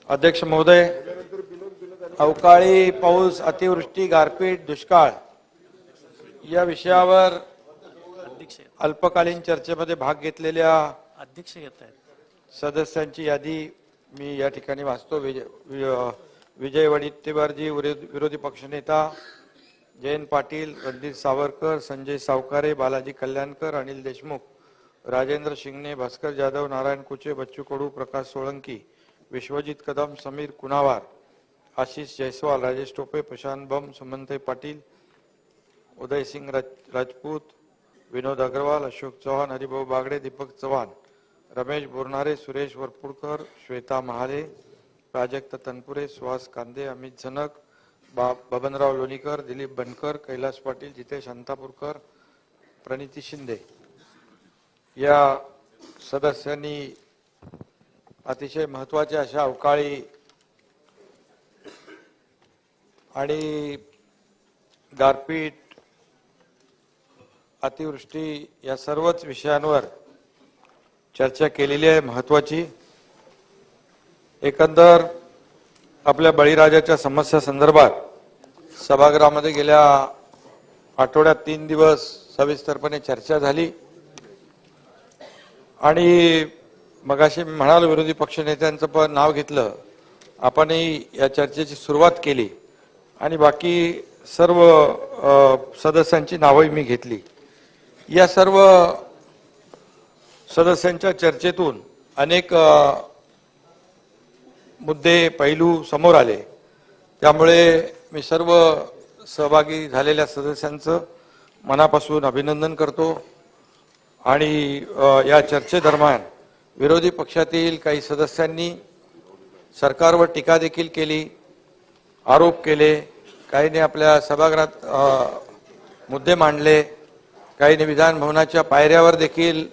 अध्यक्ष महोदय, अवकाळी पाऊस, अतिवृष्टी, गारपीट, दुष्काळ या विषयावर अल्पकालीन चर्चेमध्ये भाग घेतलेल्या अध्यक्ष येत आहेत सदस्यांची यादी मी या ठिकाणी वाचतो। विजय वडेट्टीवारजी, विरोधी पक्षनेता जयंत पाटील, रणजित सावरकर, संजय सावकारे, बालाजी कल्याणकर, अनिल देशमुख, राजेंद्र शिंगणे, भास्कर जाधव, नारायण कुचे, बच्चू कडू, प्रकाश सोळंकी, विश्वजित कदम, समीर कुनावार, आशीष जयस्वाल, राजेश टोपे, प्रशांत बम, सुमनताई पाटील, उदय सिंग राजपूत, विनोद अग्रवाल, अशोक चव्हाण, हरिभाऊ बागडे, दीपक चव्हाण, रमेश बोरनारे, सुरेश वरपुडकर, श्वेता महाले, प्राजक्त तनपुरे, सुहास कांदे, अमित झनक, बबनराव लोणीकर, दिलीप बनकर, कैलास पाटील, जितेश अंतापूरकर, प्रणिती शिंदे या सदस्यांनी अतिशय महत्त्वाच्या अशा अवकाळी आणि गारपीट, अतिवृष्टी या सर्वच विषयांवर चर्चा केलेली आहे। महत्त्वाची एकंदर आपल्या बळीराजाच्या समस्या संदर्भात सभागृहामध्ये गेल्या आठवड्यात 3 दिवस सविस्तरपणे चर्चा झाली आणि मगाशी मी म्हणालो विरोधी पक्षनेत्यांचं पण नाव घेतलं, आपणही या चर्चेची सुरुवात केली आणि बाकी सर्व सदस्यांची नावही मी घेतली। या सर्व सदस्यांच्या चर्चेतून अनेक मुद्दे पैलू समोर आले, त्यामुळे मी सर्व सहभागी झालेल्या सदस्यांचं मनापासून अभिनंदन करतो आणि या चर्चेदरम्यान विरोधी पक्षातील काही सदस्यांनी सरकारवर टीका देखील केली, आरोप केले, काहींनी आपल्या सभागृहात मुद्दे मांडले, काहींनी विधान भवनाच्या पायऱ्यावर देखील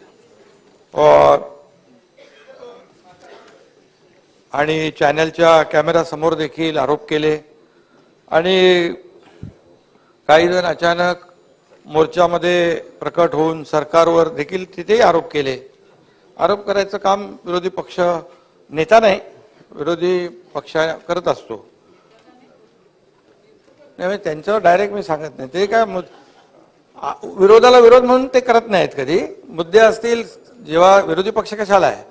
आणि चॅनलच्या कॅमेरा समोर देखील आरोप केले आणि काही जण अचानक मोर्चामध्ये प्रकट होऊन सरकारवर देखील तिथेही आरोप केले। आरोप करायचं काम विरोधी पक्ष नेता नाही, विरोधी पक्ष करत असतो। नाही त्यांच्यावर डायरेक्ट मी सांगत नाही, ते काय विरोधाला विरोध म्हणून ते करत नाहीत। कधी मुद्दे असतील जेव्हा विरोधी पक्ष कशाला आहे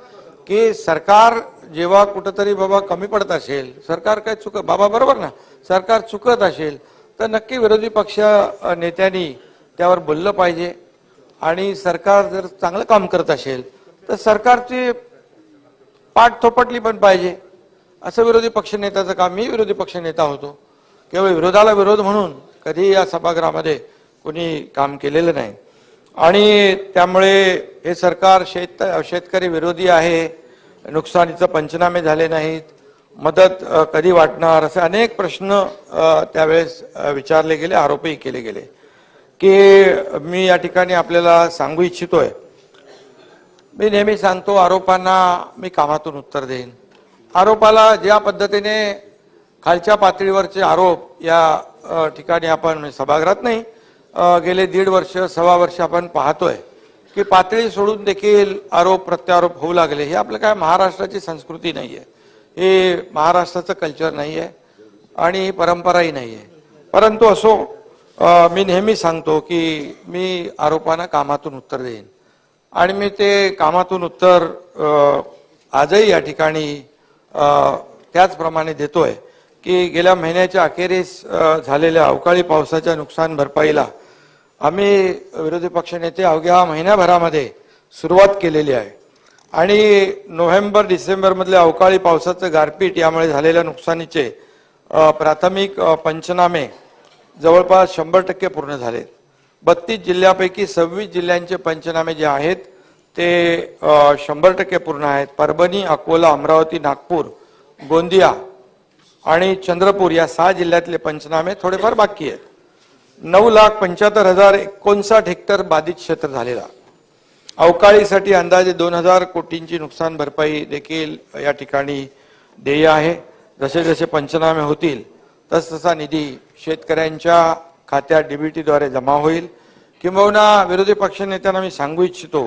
की सरकार जेव्हा कुठंतरी बाबा कमी पडत असेल, सरकार काय चुकत बाबा बरोबर ना, सरकार चुकत असेल तर नक्की विरोधी पक्ष नेत्यांनी त्यावर बोललं पाहिजे आणि सरकार जर चांगलं काम करत असेल तर सरकारची पाठ थोपटली पण पाहिजे। असं विरोधी पक्ष नेत्याचं काम, मी विरोधी पक्ष नेता होतो, केवळ विरोधाला विरोध म्हणून कधी या सभागृहामध्ये कोणी काम केलेलं नाही आणि त्यामुळे हे सरकार शेतकरी विरोधी आहे, नुकसानीचे पंचनामे झाले नाहीत, मदत कधी वाटणार, असे अनेक प्रश्न त्यावेळेस विचारले गेले, आरोपही केले गेले। की मी या ठिकाणी आपल्याला सांगू इच्छितोय, मी नेहमी सांगतो आरोपांना मी कामातून उत्तर देईन। आरोपाला ज्या पद्धतीने खालच्या पातळीवरचे आरोप या ठिकाणी आपण सभागृहात नाही गेले 1.5 वर्ष 1.25 वर्ष आपण पाहतोय की पातळी सोडून देखील आरोप प्रत्यारोप होऊ लागले। हे आपलं काय महाराष्ट्राची संस्कृती नाहीये, हे महाराष्ट्राचं कल्चर नाहीये आणि परंपराही नाहीये। परंतु असो, मी नेहमी सांगतो की मी आरोपांना कामातून उत्तर देईन आणि मी ते कामातून उत्तर आजही या ठिकाणी त्याचप्रमाणे देतोय की गेल्या महिन्याच्या अखेरीस झालेल्या अवकाळी पावसाच्या नुकसान भरपाईला आम्ही विरोधी पक्षनेते अवघ्या महिन्याभरामध्ये सुरुवात केलेली आहे आणि नोव्हेंबर डिसेंबर मधल्या अवकाळी पावसाचं गारपीट यामुळे झालेल्या नुकसानीचे प्राथमिक पंचनामे जवळपास 100% पूर्ण झाले। 32 जिल्ह्यापैकी 26 जिल्ह्यांचे पंचनामे जे आहेत ते 100% पूर्ण आहेत। परभणी, अकोला, अमरावती, नागपूर, गोंदिया आणि चंद्रपूर या 6 जिल्ह्यातले पंचनामे थोडेफार बाकी आहेत। 9,75,059 हेक्टर बाधित क्षेत्र झालेला, अवकाळीसाठी अंदाजे 2,000 कोटींची नुकसान भरपाई देखील या ठिकाणी देय आहे। जसे जसे पंचनामे होतील तसतसा निधी शेतकऱ्यांच्या खात्यात डीबीटीद्वारे जमा होईल। किंबहुना विरोधी पक्षनेत्यांना मी सांगू इच्छितो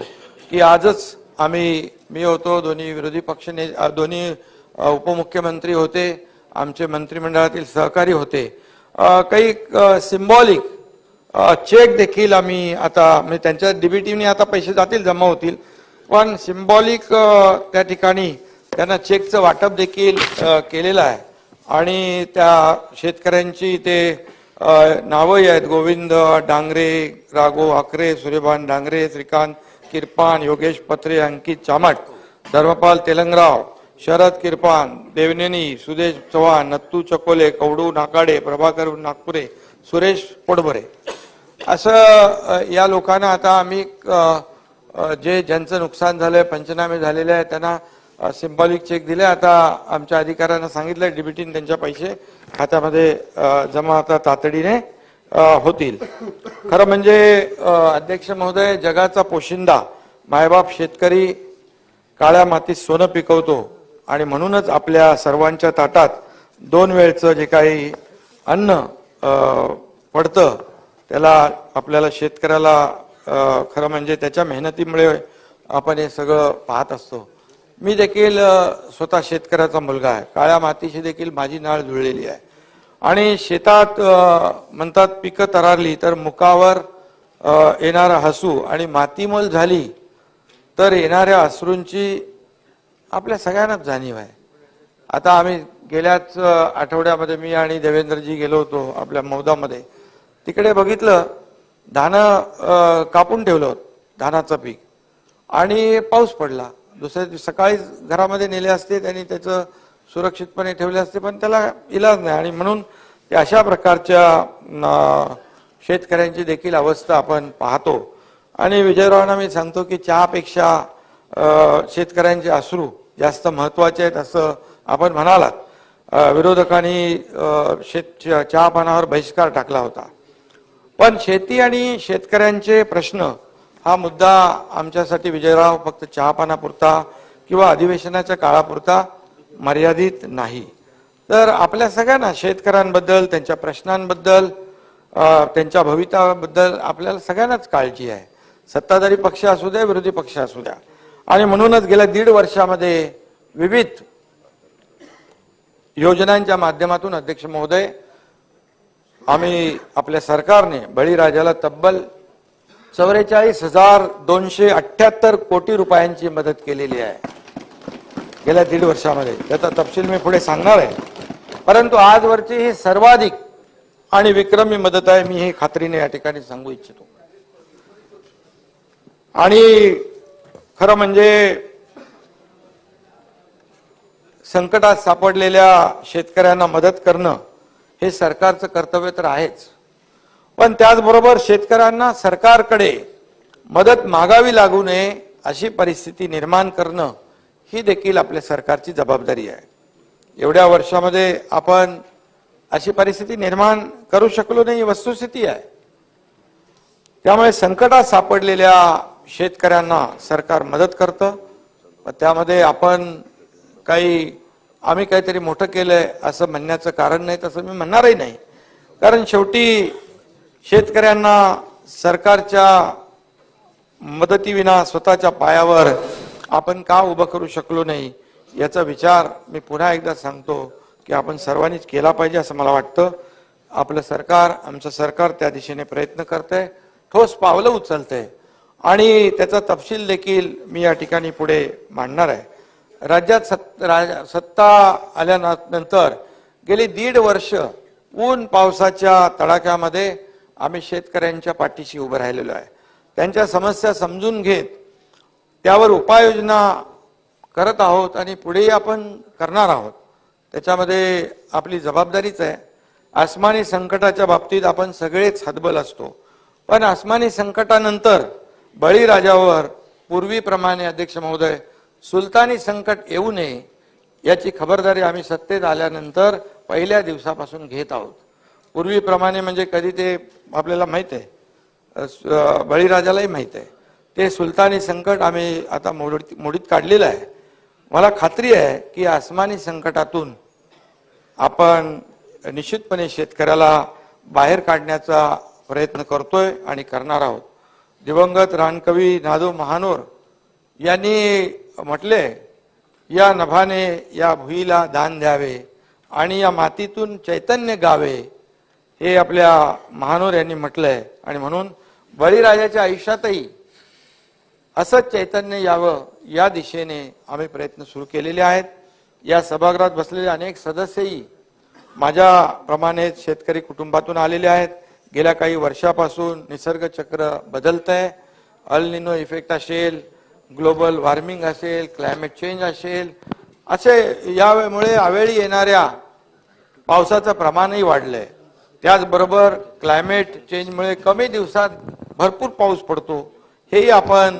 की आजच मी होतो, दोन्ही विरोधी पक्ष दोन्ही उपमुख्यमंत्री होते, आमचे मंत्रिमंडळातील सहकारी होते. काही सिंबॉलिक चेक देखील आम्ही आता म्हणजे त्यांच्या डीबीटीने आता पैसे जातील, जमा होतील, पण सिंबॉलिक त्या ठिकाणी त्यांना चेकचं वाटप देखील केलेलं आहे. आणि त्या शेतकऱ्यांची ते नावही आहेत: गोविंद डांगरे, राघव आकरे, सूर्यभान डांगरे, श्रीकांत किरपान, योगेश पत्रे, अंकित चामट, धर्मपाल तेलंगराव, शरद किरपान, देवनेनी, सुदेश चव्हाण, नत्तू चकोले, कवडू नाकाडे, प्रभाकर नागपुरे, सुरेश पोटभरे, असं या लोकांना आता आम्ही ज्यांचं नुकसान झालंय, पंचनामे झालेले आहे, त्यांना सिंबॉलिक चेक दिले. आता आमच्या अधिकाऱ्यांना सांगितलं डीबीटीने त्यांच्या पैसे खात्यामध्ये जमा आता तातडीने होतील. खरं म्हणजे अध्यक्ष महोदय, जगाचा पोशिंदा मायबाप शेतकरी काळ्या मातीत सोनं पिकवतो आणि म्हणूनच आपल्या सर्वांच्या ताटात 2 वेळचं जे काही अन्न पडतं त्याला आपल्याला शेतकऱ्याला खरं म्हणजे त्याच्या मेहनतीमुळे आपण हे सगळं पाहत असतो. मी देखील स्वतः शेतकऱ्याचा मुलगा आहे. काळ्या मातीशी देखील माझी नाळ जुळलेली आहे. आणि शेतात म्हणतात पिकं तरारली तर मुखावर येणारा हसू आणि मातीमोल झाली तर येणाऱ्या अश्रूंची आपल्या सगळ्यांनाच जाणीव आहे. आता आम्ही गेल्याच आठवड्यामध्ये मी आणि देवेंद्रजी गेलो होतो आपल्या मौदामध्ये. तिकडे बघितलं धानं कापून ठेवलं होतं, धानाचं पीक, आणि पाऊस पडला. दुसऱ्या दिवशी सकाळी घरामध्ये नेले असते, त्यांनी त्याचं सुरक्षितपणे ठेवले असते, पण त्याला इलाज नाही. आणि म्हणून अशा प्रकारच्या शेतकऱ्यांची देखील अवस्था आपण पाहतो. आणि विजयरावांना मी सांगतो की चहापेक्षा शेतकऱ्यांचे अश्रू जास्त महत्वाचे आहेत असं आपण म्हणालात. विरोधकांनी चहापानावर बहिष्कार टाकला होता, पण शेती आणि शेतकऱ्यांचे प्रश्न हा मुद्दा आमच्यासाठी विजयराव फक्त चहापानापुरता किंवा अधिवेशनाच्या काळापुरता मर्यादित नाही. तर आपल्या सगळ्यांना शेतकऱ्यांबद्दल, त्यांच्या प्रश्नांबद्दल, त्यांच्या भवितव्याबद्दल आपल्याला सगळ्यांनाच काळजी आहे. सत्ताधारी पक्ष असू द्या, विरोधी पक्ष असू द्या. आणि म्हणूनच गेल्या 1.5 वर्षामध्ये विविध योजनांच्या माध्यमातून अध्यक्ष महोदय आम्ही आपल्या सरकारने बळीराजाला तब्बल 44,278 कोटी रुपयांची मदत केलेली आहे गेल्या 1.5 वर्षामध्ये. त्याचा तपशील मी पुढे सांगणार आहे. परंतु आजवरची ही सर्वाधिक आणि विक्रमी मदत आहे, मी हे खात्रीने या ठिकाणी सांगू इच्छितो. आणि खरं म्हणजे संकटात सापडलेल्या शेतकऱ्यांना मदत करणं हे सरकारचं कर्तव्य तर आहेच, पण त्याचबरोबर शेतकऱ्यांना सरकारकडे मदत मागावी लागू नये अशी परिस्थिती निर्माण करणं ही देखील आपल्या सरकारची जबाबदारी आहे. एवढ्या वर्षामध्ये आपण अशी परिस्थिती निर्माण करू शकलो नाही, वस्तुस्थिती आहे. त्यामुळे संकटात सापडलेल्या शेतकऱ्यांना सरकार मदत करतं. त्यामध्ये आपण आम्ही काहीतरी मोठं केलंय असं म्हणण्याचं कारण नाही, तसं मी म्हणणारही नाही. कारण शेवटी शेतकऱ्यांना सरकारच्या मदतीविना स्वतःच्या पायावर आपण का उभं करू शकलो नाही याचा विचार मी पुन्हा एकदा सांगतो की आपण सर्वांनीच केला पाहिजे असं मला वाटतं. आपलं सरकार, आमचं सरकार त्या दिशेने प्रयत्न करतंय, ठोस पावलं उचलतंय आणि त्याचा तपशील देखील मी या ठिकाणी पुढे मांडणार आहे. राज्यात सत्ता आल्यानंतर गेली 1.5 वर्ष ऊन पावसाच्या तडाख्यामध्ये आम्ही शेतकऱ्यांच्या पाठीशी उभं राहिलेलो आहे. त्यांच्या समस्या समजून घेत त्यावर उपाययोजना करत आहोत आणि पुढेही आपण करणार आहोत. त्याच्यामध्ये आपली जबाबदारीच आहे. आसमानी संकटाच्या बाबतीत आपण सगळेच हतबल असतो, पण आसमानी संकटानंतर बळीराजावर पूर्वीप्रमाणे अध्यक्ष महोदय सुलतानी संकट येऊ नये याची खबरदारी आम्ही सत्तेत आल्यानंतर पहिल्या दिवसापासून घेत आहोत. पूर्वीप्रमाणे म्हणजे कधी ते आपल्याला माहित आहे, बळीराजालाही माहित आहे, ते सुलतानी संकट आम्ही आता मोडीत काढलेलं आहे. मला खात्री आहे की आसमानी संकटातून आपण निश्चितपणे शेतकऱ्याला बाहेर काढण्याचा प्रयत्न करतोय आणि करणार आहोत. दिवंगत रानकवी नादू महानोर यांनी म्हटले, या नभाने या भुईला दान द्यावे आणि या मातीतून चैतन्य गावे, हे आपल्या महानोर यांनी म्हटलंय. आणि म्हणून बळीराजाच्या आयुष्यातही असंच चैतन्य यावं या दिशेने आम्ही प्रयत्न सुरू केलेले आहेत. या सभागृहात बसलेले अनेक सदस्यही माझ्याप्रमाणे शेतकरी कुटुंबातून आलेले आहेत. गेल्या काही वर्षापासून निसर्ग चक्र बदलतंय. अल निनो इफेक्ट असेल, ग्लोबल वॉर्मिंग असेल, क्लायमेट चेंज असेल, असे यामुळे अवेळी येणाऱ्या पावसाचं प्रमाणही वाढलंय. त्याचबरोबर क्लायमेट चेंजमुळे कमी दिवसात भरपूर पाऊस पडतो, हेही आपण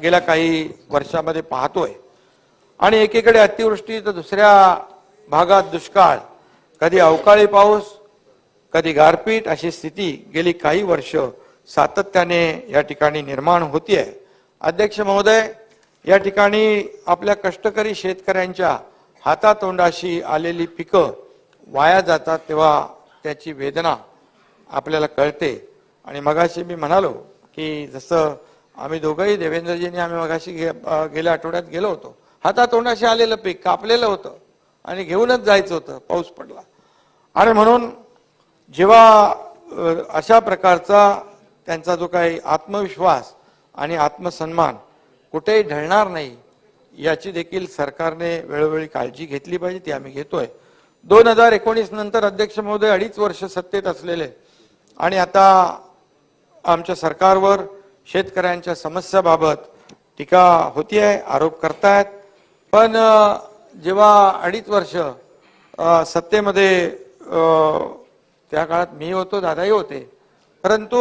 गेल्या काही वर्षामध्ये पाहतोय. आणि एकीकडे अतिवृष्टी तर दुसऱ्या भागात दुष्काळ, कधी अवकाळी पाऊस, कधी गारपीट, अशी स्थिती गेली काही वर्ष सातत्याने या ठिकाणी निर्माण होतीये. अध्यक्ष महोदय, या ठिकाणी आपल्या कष्टकरी शेतकऱ्यांच्या हातातोंडाशी आलेली पिकं वाया जातात, तेव्हा त्याची वेदना आपल्याला कळते. आणि मगाशी मी म्हणालो की जसं आम्ही दोघंही, देवेंद्रजींनी आम्ही मगाशी गेल्या आठवड्यात गेलो होतो, हातातोंडाशी आलेलं पीक कापलेलं होतं आणि घेऊनच जायचं होतं, पाऊस पडला. आणि म्हणून जेव्हा अशा प्रकारचा त्यांचा जो काही आत्मविश्वास आणि आत्मसन्मान कुठेही ढळणार नाही, याची देखील सरकारने वेळोवेळी काळजी घेतली पाहिजे, ती आम्ही घेतोय. 2019 नंतर अध्यक्ष महोदय 2.5 वर्ष सत्तेत असलेले आणि आता आमच्या सरकारवर शेतकऱ्यांच्या समस्याबाबत टीका होतीये, आरोप करतायत. पण जेव्हा 2.5 वर्ष सत्तेमध्ये, त्या काळात मी होतो, दादाही होते, परंतु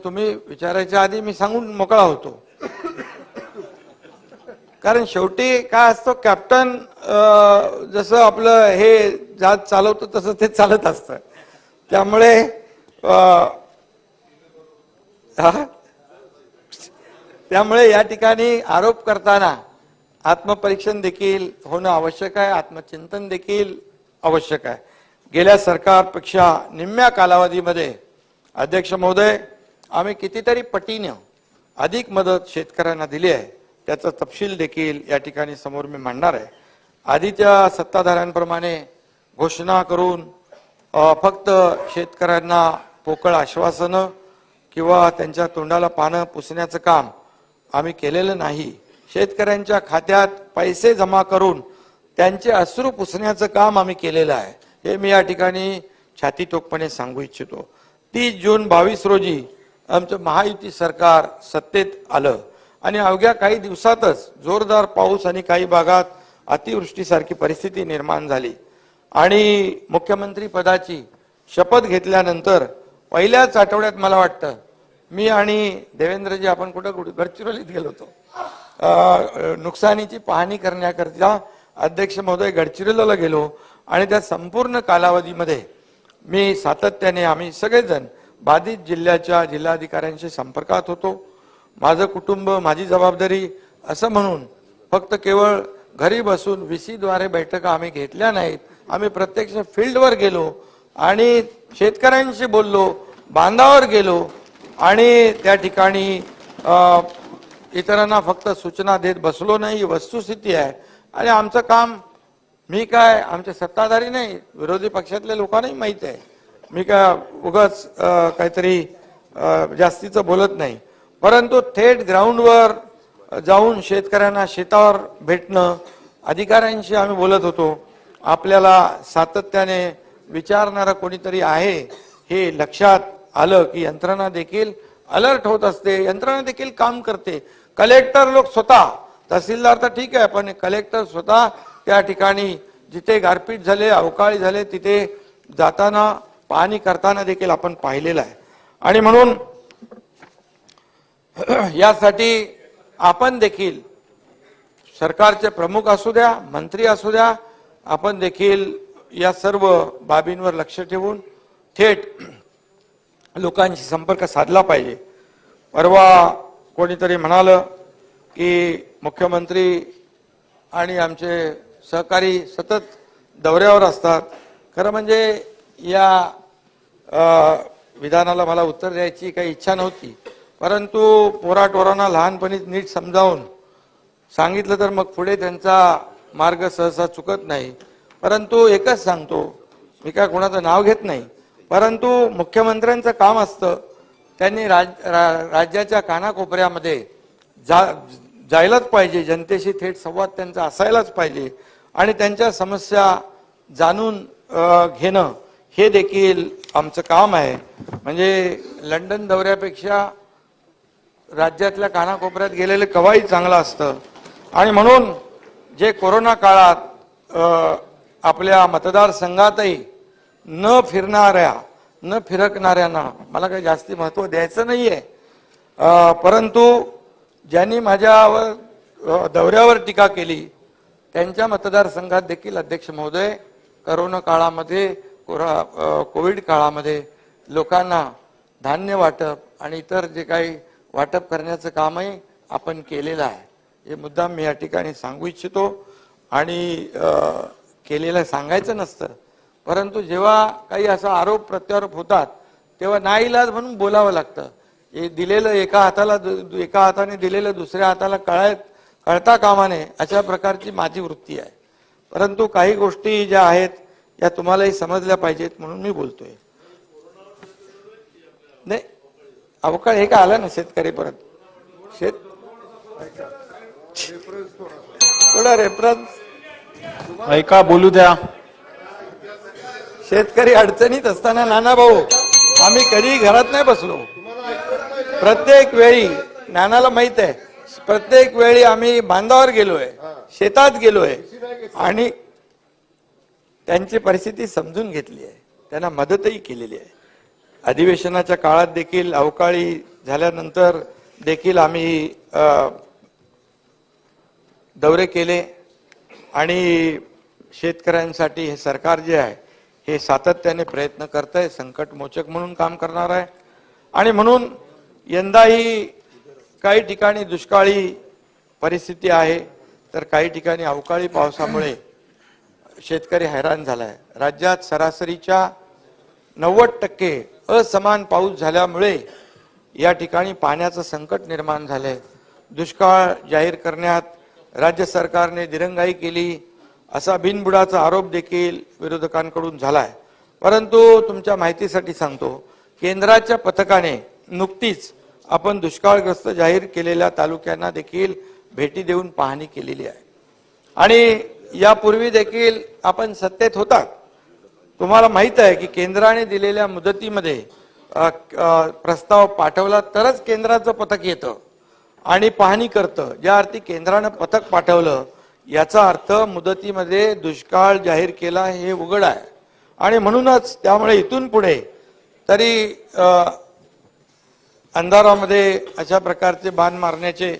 तुम्ही विचारायच्या आधी मी सांगून मोकळा होतो. कारण शेवटी काय असतं, कॅप्टन जसं आपलं हे जहाज चालवतं तसं ते चालत असतं. त्यामुळे या ठिकाणी आरोप करताना आत्मपरीक्षण देखील होणं आवश्यक आहे, आत्मचिंतन देखील आवश्यक आहे. गेल्या सरकारपेक्षा निम्म्या कालावधीमध्ये अध्यक्ष महोदय आम्ही कितीतरी पटीने अधिक मदत शेतकऱ्यांना दिली आहे. त्याचा तपशील देखील या ठिकाणी समोर मी मांडणार आहे. आधीच्या सत्ताधाऱ्यांप्रमाणे घोषणा करून फक्त शेतकऱ्यांना पोकळ आश्वासनं किंवा त्यांच्या तोंडाला पानं पुसण्याचं काम आम्ही केलेलं नाही. शेतकऱ्यांच्या खात्यात पैसे जमा करून त्यांचे अश्रू पुसण्याचं काम आम्ही केलेलं आहे, हे मी या ठिकाणी छातीटोकपणे सांगू इच्छितो. 30 जून 22 रोजी आमचं महायुती सरकार सत्तेत आलं आणि अवघ्या काही दिवसातच जोरदार पाऊस आणि काही भागात अतिवृष्टीसारखी परिस्थिती निर्माण झाली. आणि मुख्यमंत्री पदाची शपथ घेतल्यानंतर पहिल्याच आठवड्यात मला वाटतं मी आणि देवेंद्रजी आपण कुठं गडचिरोलीत गेलो होतो, नुकसानीची पाहणी करण्याकरिता अध्यक्ष महोदय गडचिरोलीला गेलो. आणि त्या संपूर्ण कालावधीमध्ये मी सातत्याने, आम्ही सगळेजण बाधित जिल्ह्याच्या जिल्हाधिकाऱ्यांशी संपर्कात होतो. माझं कुटुंब माझी जबाबदारी असं म्हणून फक्त केवळ घरी बसून VC द्वारे बैठका आम्ही घेतल्या नाहीत, आम्ही प्रत्यक्ष फील्डवर गेलो आणि शेतकऱ्यांशी बोललो, बांधावर गेलो आणि त्या ठिकाणी इतरांना फक्त सूचना देत बसलो नाही. वस्तुस्थिती आहे. आणि आमचं काम, मी काय आमचे सत्ताधारी नाही, विरोधी पक्षातल्या लोकांनाही माहित आहे, मी काय उगाच काहीतरी जास्तीचं बोलत नाही. परंतु थेट ग्राउंडवर जाऊन शेतकऱ्यांना शेतावर भेटणं, अधिकाऱ्यांशी आम्ही बोलत होतो. आपल्याला सातत्याने विचारणारा कोणीतरी आहे हे लक्षात आलं की यंत्रणा देखील अलर्ट होत असते, यंत्रणा देखील काम करते. कलेक्टर लोक स्वतः, तहसीलदार तर ठीक आहे, पण कलेक्टर स्वतः त्या ठिकाणी जिथे गारपीट झाले, अवकाळी झाले, तिथे जाताना पाहणी करताना देखील आपण पाहिलेलं आहे. आणि म्हणून यासाठी आपण देखील, सरकारचे प्रमुख असू द्या, मंत्री असू द्या, आपण देखील या सर्व बाबींवर लक्ष ठेवून थेट लोकांशी संपर्क साधला पाहिजे. परवा कोणीतरी म्हणालं की मुख्यमंत्री आणि आमचे सहकारी सतत दौऱ्यावर असतात. खरं म्हणजे या विधानाला मला उत्तर द्यायची काही इच्छा नव्हती, परंतु पोराटोरांना लहानपणीच नीट समजावून सांगितलं तर मग पुढे त्यांचा मार्ग सहसा चुकत नाही. परंतु एकच सांगतो, मी काय कोणाचं नाव घेत नाही, परंतु मुख्यमंत्र्यांचं काम असतं त्यांनी राज्याच्या कानाकोपऱ्यामध्ये जायलाच पाहिजे, जनतेशी थेट संवाद त्यांचा असायलाच पाहिजे आणि त्यांच्या समस्या जाणून घेणं हे देखील आमचं काम आहे. म्हणजे लंडन दौऱ्यापेक्षा राज्यातल्या कानाकोपऱ्यात गेलेलं केव्हाही चांगलं असतं आणि म्हणून जे कोरोना काळात आपल्या मतदारसंघातही न फिरकणाऱ्यांना मला काही जास्ती महत्त्व द्यायचं नाहीये, परंतु ज्यांनी माझ्यावर दौऱ्यावर टीका केली त्यांच्या मतदारसंघात देखील अध्यक्ष महोदय कोरोना काळामध्ये कोविड काळामध्ये लोकांना धान्य वाटप आणि इतर जे काही वाटप करण्याचं कामही आपण केलेलं आहे. हे मुद्दाम मी या ठिकाणी सांगू इच्छितो आणि केलेलं सांगायचं नसतं, परंतु जेव्हा काही असा आरोप प्रत्यारोप होतात तेव्हा नाईलाज म्हणून बोलावं लागतं. हे दिलेलं एका हाताने दिलेलं दुसऱ्या हाताला कळता कामा नये अशा प्रकारची माझी वृत्ती आहे. परंतु काही गोष्टी ज्या आहेत या तुम्हालाही समजल्या पाहिजेत म्हणून मी बोलतोय. नाही अवकाळ हे का आला ना शेतकरी परत थोडा रेफरन्स ऐका बोलू द्या. शेतकरी अडचणीत असताना नाना भाऊ आम्ही कधी घरात नाही बसलो. प्रत्येक वेळी नानाला माहित आहे, प्रत्येक वेळी आम्ही बांधावर गेलोय, शेतात गेलोय आणि त्यांची परिस्थिती समजून घेतली आहे, त्यांना मदतही केलेली आहे. अधिवेशनाच्या काळात देखील अवकाळी झाल्यानंतर देखील आम्ही दौरे केले आणि शेतकऱ्यांसाठी हे सरकार जे आहे हे सातत्याने प्रयत्न करत आहे, संकटमोचक म्हणून काम करणार आहे. आणि म्हणून यंदाही काही ठिकाणी दुष्काळी परिस्थिती आहे तर काही ठिकाणी अवकाळी पावसामुळे शेतकरी हैराण झालाय. राज्यात सरासरीच्या 90% असमान पाऊस झाल्यामुळे या ठिकाणी पाण्याचं संकट निर्माण झालंय. दुष्काळ जाहीर करण्यात राज्य सरकारने दिरंगाई केली असा बिनबुडाचा आरोप देखील विरोधकांकडून झालाय. परंतु तुमच्या माहितीसाठी सांगतो, केंद्राच्या पथकाने नुकतीच आपण दुष्काळग्रस्त जाहीर केलेल्या तालुक्यांना देखील भेटी देऊन पाहणी केलेली आहे आणि यापूर्वी देखील आपण सत्तेत होता. तुम्हाला माहित आहे की केंद्राने दिलेल्या मुदतीमध्ये प्रस्ताव पाठवला तरच केंद्राचं पथक येतं आणि पाहणी करतं. ज्या अर्थी केंद्रानं पथक पाठवलं याचा अर्थ मुदतीमध्ये दुष्काळ जाहीर केला हे उघड आहे आणि म्हणूनच त्यामुळे इथून पुढे तरी अंधारामध्ये अशा प्रकारचे बाण मारण्याचे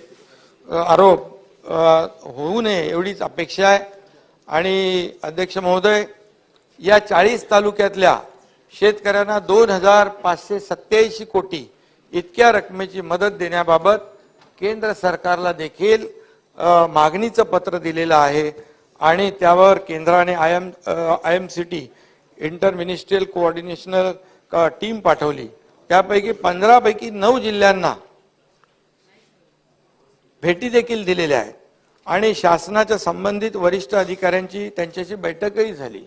आरोप होऊ नये एवढीच अपेक्षा आहे. आणि अध्यक्ष महोदय, या 40 तालुक्यातल्या शेतकऱ्यांना 2587 कोटी इतक्या रकमेची मदत देण्याबाबत केंद्र सरकारला देखील मागणीचं पत्र दिलेलं आहे आणि त्यावर केंद्राने IMCT इंटर मिनिस्ट्रियल कोऑर्डिनेशनल टीम पाठवली. त्यापैकी 15 पैकी 9 जिल्ह्यांना भेटी देखील दिलेल्या आहेत आणि शासनाच्या संबंधित वरिष्ठ अधिकाऱ्यांची त्यांच्याशी बैठकही झाली.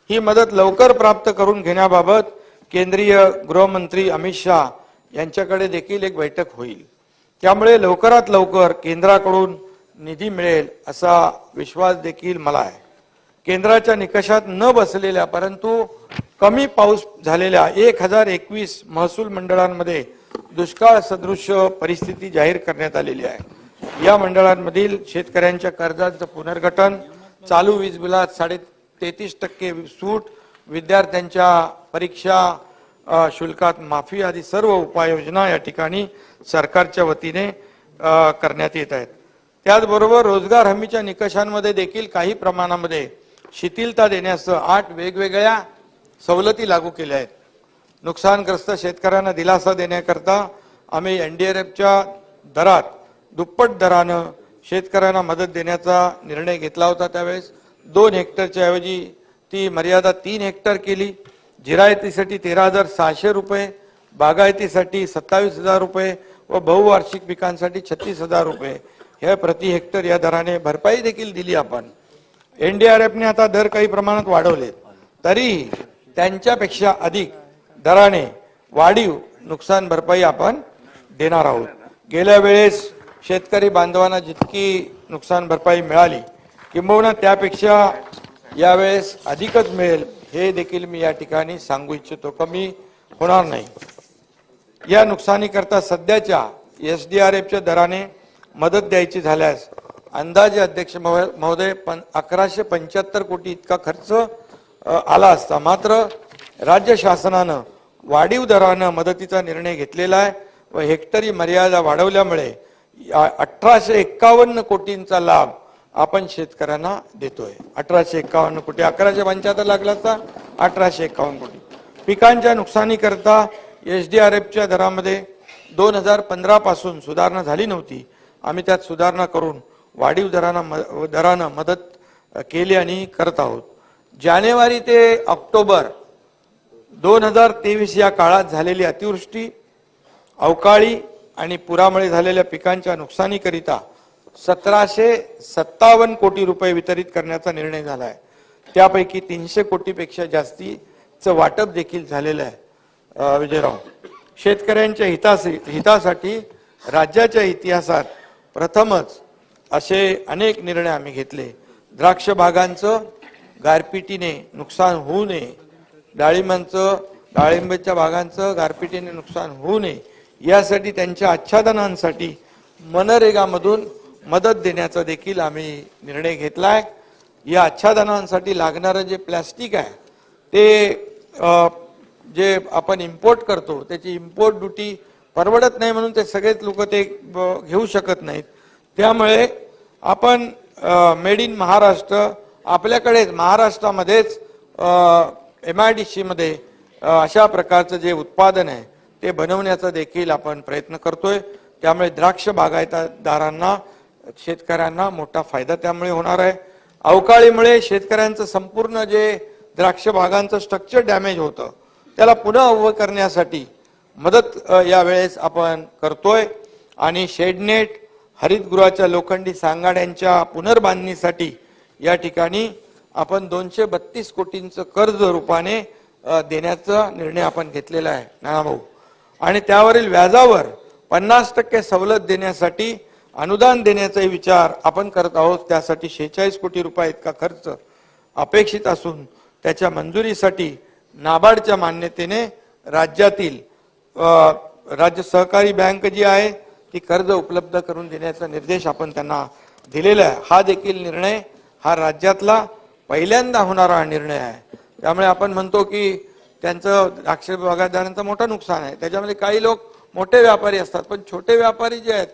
ही मदत लवकर प्राप्त करून घेण्याबाबत केंद्रीय गृहमंत्री अमित शहा यांच्याकडे देखील एक बैठक होईल. त्यामुळे लवकरात लवकर केंद्राकडून निधी मिळेल असा विश्वास देखील मला आहे. केंद्राच्या निकषात न बसलेल्या परंतु कमी पाऊस झालेल्या 1021 महसूल मंडळांमध्ये दुष्काळ सदृश परिस्थिती जाहीर करण्यात आलेली आहे. या मंडळांमधील शेतकऱ्यांच्या कर्जांचं पुनर्गठन, चालू वीज बिलात 33% सूट, विद्यार्थ्यांच्या परीक्षा शुल्कात माफी आदी सर्व उपाययोजना या ठिकाणी सरकारच्या वतीने करण्यात येत आहेत. त्याचबरोबर रोजगार हमीच्या निकषांमध्ये देखील काही प्रमाणामध्ये शिथिलता देण्यासह 8 वेगवेगळ्या सवलती लागू केल्या आहेत. नुकसानग्रस्त शेतकऱ्यांना दिलासा देण्याकरता आम्ही NDRFच्या दरात दुप्पट दरानं शेतकऱ्यांना मदत देण्याचा निर्णय घेतला होता. त्यावेळेस 2 हेक्टरच्या ऐवजी ती मर्यादा 3 हेक्टर केली. जिरायतीसाठी 13,600 रुपये, बागायतीसाठी 27,000 रुपये व बहुवार्षिक पिकांसाठी 36,000 रुपये हे प्रति हेक्टर या दराने भरपाई देखील दिली आपण. एनडीआरएफने आता दर काही प्रमाणात वाढवले तरीही त्यांच्यापेक्षा अधिक दराने वाढीव नुकसान भरपाई आपण देणार आहोत. गेल्या वेळेस शेतकरी बांधवांना जितकी नुकसान भरपाई मिळाली किंबहुना त्यापेक्षा यावेळेस अधिकच मिळेल हे देखील मी या ठिकाणी सांगू इच्छितो. कमी होणार नाही. या नुकसानीकरता सध्याच्या एसडीआरएफच्या दराने मदत द्यायची झाल्यास अंदाजे अध्यक्ष महोदय 1175 कोटी इतका खर्च आला असता. मात्र राज्य शासनानं वाढीव दरानं मदतीचा निर्णय घेतलेला आहे व हेक्टरी मर्यादा वाढवल्यामुळे 1851 कोटींचा लाभ आपण शेतकऱ्यांना देतोय. 1851 कोटी, 1175 लागला असता 1851 कोटी. पिकांच्या नुकसानीकरता एसडीआरएफच्या दरामध्ये 2015 पासून सुधारणा झाली नव्हती. आम्ही त्यात सुधारणा करून वाढीव दरानं मदत केली आणि करत आहोत. जानेवारी ते ऑक्टोबर 2023 या काळात झालेली अतिवृष्टी, अवकाळी आणि पुरामुळे झालेल्या पिकांच्या नुकसानीकरिता 1757 कोटी रुपये वितरित करण्याचा निर्णय झाला आहे. त्यापैकी 300 कोटीपेक्षा जास्तीचं वाटप देखील झालेलं आहे. विजयराव, शेतकऱ्यांच्या हितासाठी राज्याच्या इतिहासात प्रथमच असे अनेक निर्णय आम्ही घेतले. द्राक्ष बागांचं गारपिटीने नुकसान होऊ नये, डाळिंबाच्या बागांचं गारपिटीने नुकसान होऊ नये यासाठी त्यांच्या आच्छादनांसाठी मनरेगामधून मदत देण्याचा देखील आम्ही निर्णय घेतलाय. या आच्छादनांसाठी लागणारं जे प्लॅस्टिक आहे ते जे आपण इम्पोर्ट करतो त्याची इम्पोर्ट ड्युटी परवडत नाही म्हणून ते सगळेच लोक ते घेऊ शकत नाहीत. त्यामुळे आपण मेड इन महाराष्ट्र आपल्याकडेच महाराष्ट्रामध्येच MIDC मध्ये अशा प्रकारचं जे उत्पादन आहे ते बनवण्याचा देखील आपण प्रयत्न करतोय. त्यामुळे द्राक्ष बागायतदारांना शेतकऱ्यांना मोठा फायदा त्यामुळे होणार आहे. अवकाळीमुळे शेतकऱ्यांचं संपूर्ण जे द्राक्ष बागांचं स्ट्रक्चर डॅमेज होतं त्याला पुन्हा उभं करण्यासाठी मदत यावेळेस आपण करतोय आणि शेडनेट, हरितगृहाच्या लोखंडी सांगाड्यांच्या पुनर्बांधणीसाठी या ठिकाणी आपण 232 कोटींचं कर्ज रूपाने देण्याचा निर्णय आपण घेतलेला आहे नानाभाऊ. आणि त्यावरील व्याजावर 50% सवलत देण्यासाठी अनुदान देण्याचाही विचार आपण करत आहोत. त्यासाठी 46 कोटी रुपये इतका खर्च अपेक्षित असून त्याच्या मंजुरीसाठी नाबार्डच्या मान्यतेने राज्यातील राज्य सहकारी बँक जी आहे ती कर्ज उपलब्ध करून देण्याचा निर्देश आपण त्यांना दिलेला आहे. हा देखील निर्णय हा राज्यातला पहिल्यांदा होणारा निर्णय आहे. त्यामुळे आपण म्हणतो की त्यांचं द्राक्ष बागायतदारांचं मोठं नुकसान आहे. त्याच्यामध्ये काही लोक मोठे व्यापारी असतात पण छोटे व्यापारी जे आहेत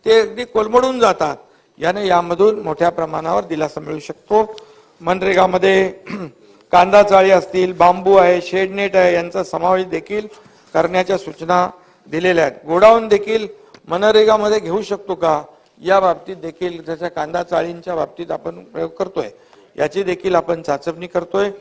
ते अगदी कोलमडून जातात. यामधून मोठ्या प्रमाणावर दिलासा मिळू शकतो. मनरेगामध्ये कांदा चाळी असतील, बांबू आहे, शेडनेट आहे यांचा समावेश देखील करण्याच्या सूचना दिलेल्या आहेत. गोडाऊन देखील मनरेगामध्ये घेऊ शकतो का या बाबतीत देखील त्याच्या कांदा चाळींच्या बाबतीत आपण प्रयोग करतोय. याची देखील आपण चाचपणी करतोय.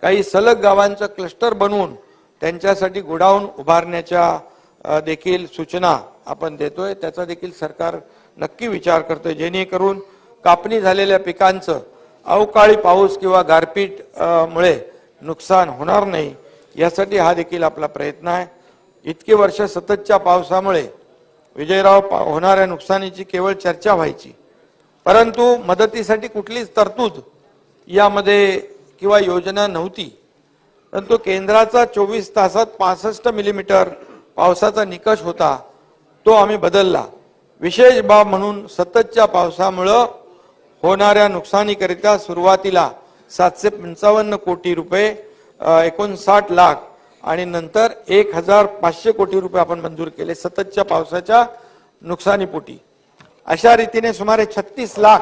काही सलग गावांचं क्लस्टर बनवून त्यांच्यासाठी गोडाऊन उभारण्याच्या देखील सूचना आपण देतोय. त्याचा देखील सरकार नक्की विचार करतोय जेणेकरून कापणी झालेल्या पिकांचं अवकाळी पाऊस किंवा गारपीट मुळे नुकसान होणार नाही यासाठी हा देखील आपला प्रयत्न आहे. इतके वर्ष सततच्या पावसामुळे विजयराव होणाऱ्या नुकसानीची केवळ चर्चा व्हायची परंतु मदतीसाठी कुठलीच तरतूद यामध्ये किंवा योजना नव्हती. परंतु केंद्राचा 24 तासात 65 मिलीमीटर पावसाचा निकष होता तो आम्ही बदलला. विशेष बाब म्हणून सततच्या पावसामुळे होणाऱ्या नुकसानीकरिता सुरुवातीला 755 कोटी रुपये 59 लाख आणि नंतर 1500 कोटी रुपये आपण मंजूर केले सततच्या पावसाच्या नुकसानीपोटी. अशा रीतीने सुमारे 36 लाख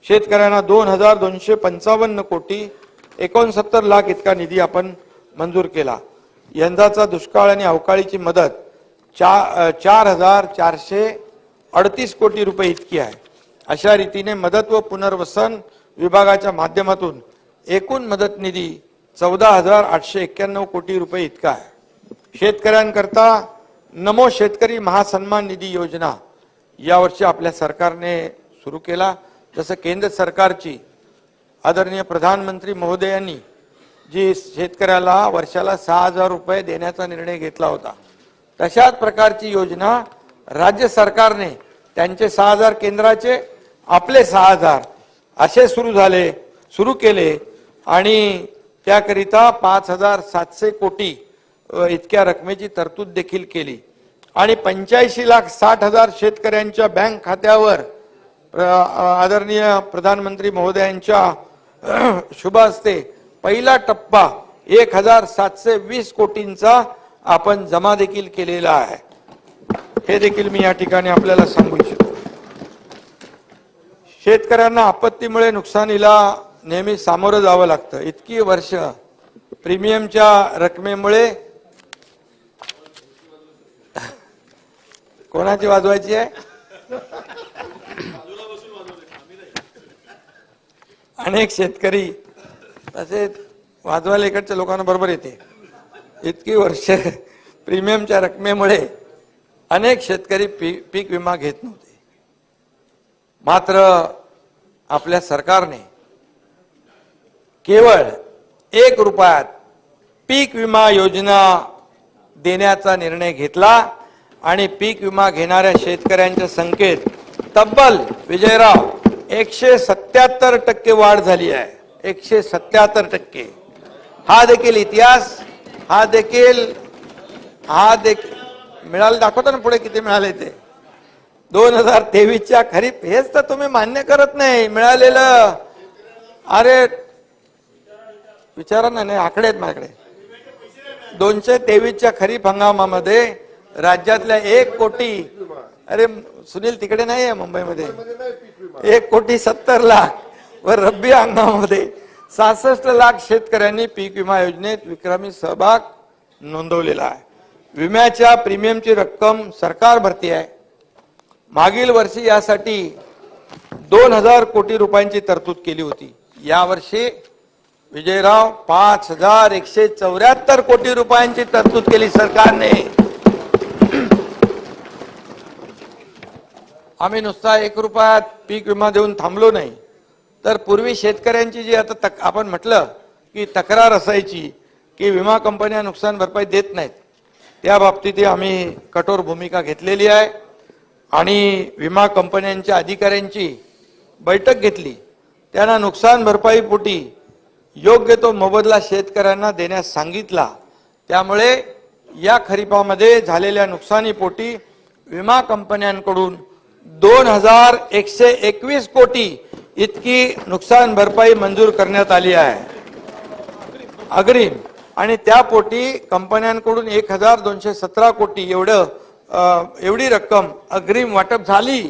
शेतकऱ्यांना 2255 कोटी 69 लाख इतका निधी आपण मंजूर केला. यंदाचा दुष्काळ आणि अवकाळीची मदत 4438 कोटी रुपये इतकी आहे. अशा रीतीने मदत व पुनर्वसन विभागाच्या माध्यमातून एकूण मदत निधी 14,891 कोटी रुपये इतका आहे. शेतकऱ्यांकरता नमो शेतकरी महासन्मान निधी योजना यावर्षी आपल्या सरकारने सुरू केला. जसं केंद्र सरकारची आदरणीय प्रधानमंत्री महोदयांनी जी शेतकऱ्याला वर्षाला 6,000 रुपये देण्याचा निर्णय घेतला होता, तशाच प्रकारची योजना राज्य सरकारने त्यांचे 6,000 केंद्राचे, आपले 6,000 असे सुरू केले आणि त्याकरिता 5,700 कोटी इतक्या रकमेची तरतूद देखील केली आणि 85,60,000 शेतकऱ्यांच्या बँक खात्यावर आदरणीय प्रधानमंत्री महोदयांच्या शुभ हस्ते पहिला टप्पा 1,720 कोटींचा आपण जमा देखील केलेला आहे. हे देखील मी या ठिकाणी आपल्याला सांगू इच्छितो. शेतकऱ्यांना आपत्तीमुळे नुकसानीला नेहमी सामोरं जावं लागतं. इतकी वर्ष प्रीमियमच्या रकमेमुळे कोणाची वाजवायची आहे? अनेक शेतकरी तसेच वाजवायला इकडच्या लोकांना बरोबर येते. इतकी वर्ष प्रीमियमच्या रकमेमुळे अनेक शेतकरी पीक विमा घेत नव्हते. मात्र आपल्या सरकारने केवळ 1 रुपयात पीक विमा योजना देण्याचा निर्णय घेतला आणि पीक विमा घेणाऱ्या शेतकऱ्यांच्या संख्येत तब्बल विजयराव 177% वाढ झाली आहे. 177%. हा देखील इतिहास, हा देखील मिळाले. दाखवतो ना पुढे किती मिळाले ते. 2023च्या खरीप. हेच तर तुम्ही मान्य करत नाही मिळालेलं. अरे विचारा ना, नाही आकडे आहेत माझ्याकडे. 223च्या खरीप हंगामामध्ये राज्यातल्या 1 कोटी, अरे सुनील तिकडे नाही आहे मुंबईमध्ये, 1,70,00,000 व रब्बी हंगामामध्ये 66 लाख शेतकऱ्यांनी पीक विमा योजनेत विक्रमी सहभाग नोंदवलेला आहे. विम्याच्या प्रीमियमची रक्कम सरकार भरती आहे. मागील वर्षी यासाठी 2,000 कोटी रुपयांची तरतूद केली होती. यावर्षी विजयराव 5,174 कोटी रुपयांची तरतूद केली सरकारने. आम्ही नुसता 1 रुपयात पीक विमा देऊन थांबलो नाही, तर पूर्वी शेतकऱ्यांची जी आता आपण म्हटलं की तक्रार असायची की विमा कंपन्या नुकसान भरपाई देत नाहीत, त्या बाबतीत आम्ही कठोर भूमिका घेतलेली आहे आणि विमा कंपन्यांच्या अधिकाऱ्यांची बैठक घेतली. त्यांना नुकसान भरपाई पोटी योग्य तो मोबदला शेतकऱ्यांना देण्यास सांगितला. त्यामुळे या खरीपामध्ये झालेल्या नुकसानीपोटी विमा कंपन्यांकडून 2,121 कोटी इतकी नुकसान भरपाई मंजूर करण्यात आली आहे अग्रिम. आणि त्यापोटी कंपन्यांकडून 1,217 कोटी एवढी रक्कम अग्रिम वाटप झाली.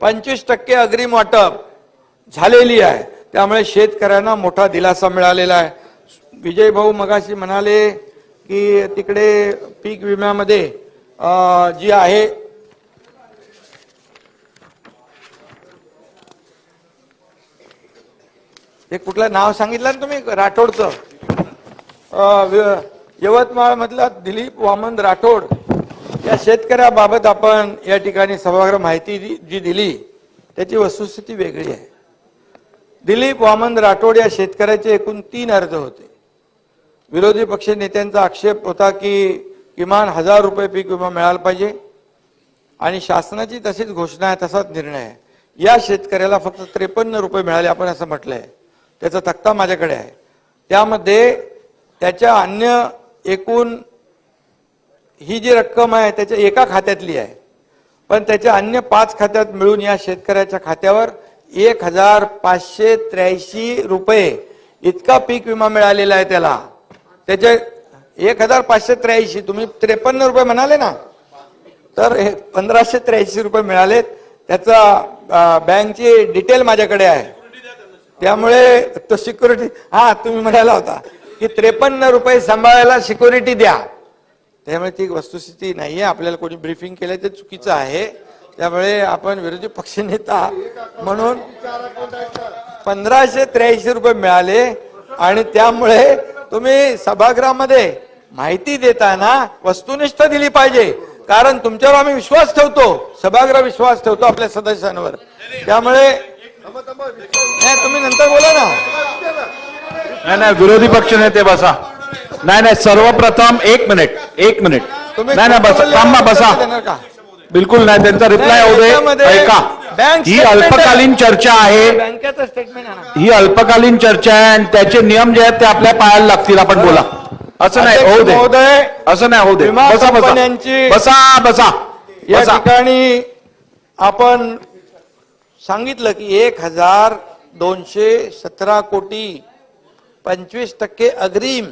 25% अग्रिम वाटप झालेली आहे. त्यामुळे शेतकऱ्यांना मोठा दिलासा मिळालेला आहे. विजय भाऊ मगाशी म्हणाले की तिकडे पीक विम्यामध्ये जी आहे ते कुठलं नाव सांगितलं ना तुम्ही राठोडचं, यवतमाळ मधला दिलीप वामन राठोड या शेतकऱ्याबाबत आपण या ठिकाणी सभागृह माहिती जी दिली त्याची वस्तुस्थिती वेगळी आहे. दिलीप वामन राठोड या शेतकऱ्याचे एकूण 3 अर्ज होते. विरोधी पक्ष नेत्यांचा आक्षेप होता की किमान 1,000 रुपये पीक विमा मिळाला पाहिजे आणि शासनाची तशीच घोषणा आहे, तसाच निर्णय आहे. या शेतकऱ्याला फक्त 53 रुपये मिळाले आपण असं म्हटलंय. त्याचा तक्ता माझ्याकडे आहे. त्यामध्ये त्याच्या अन्य एकूण ही जी रक्कम आहे त्याच्या एका खात्यातली आहे, पण त्याच्या अन्य 5 खात्यात मिळून या शेतकऱ्याच्या खात्यावर 1,583 रुपये इतका पीक विमा मिळालेला आहे. त्याला त्याचे 1,583, तुम्ही 53 रुपये म्हणाले ना, तर 1,583 रुपये मिळालेत. त्याचा बँकची डिटेल माझ्याकडे आहे. त्यामुळे तो सिक्युरिटी, हा तुम्ही म्हणाला होता की 53 रुपये सांभाळायला सिक्युरिटी द्या, त्यामुळे ती वस्तुस्थिती नाहीये. आपल्याला कोणी ब्रीफिंग केलं ते चुकीचं आहे. त्यामुळे आपण विरोधी पक्षनेता म्हणून 1,583 रुपये मिळाले आणि त्यामुळे तुम्ही सभागृहामध्ये माहिती देताना वस्तुनिष्ठ दिली पाहिजे. कारण तुमच्यावर आम्ही विश्वास ठेवतो, सभागृह विश्वास ठेवतो आपल्या सदस्यांवर. त्यामुळे नाही, तुम्ही नंतर बोला ना. नाही विरोधी पक्ष नेते बसा. नाही सर्वप्रथम एक मिनिट नाही बसा, थांबा बसा. देणार का? बिलकुल नाही, त्यांचा रिप्लाय होऊ दे. ऐका, ही अल्पकालीन चर्चा आहे, बँकेचं स्टेटमेंट आहे ना. ही अल्पकालीन चर्चा आहे आणि त्याचे नियम जे आहेत ते आपल्या पायाला लागतील. आपण बोला. असं नाही होऊ दे, असं नाही होऊ दे. बसा बसा बसा. या ठिकाणी आपण सांगितलं की 1217 कोटी 25% अग्रिम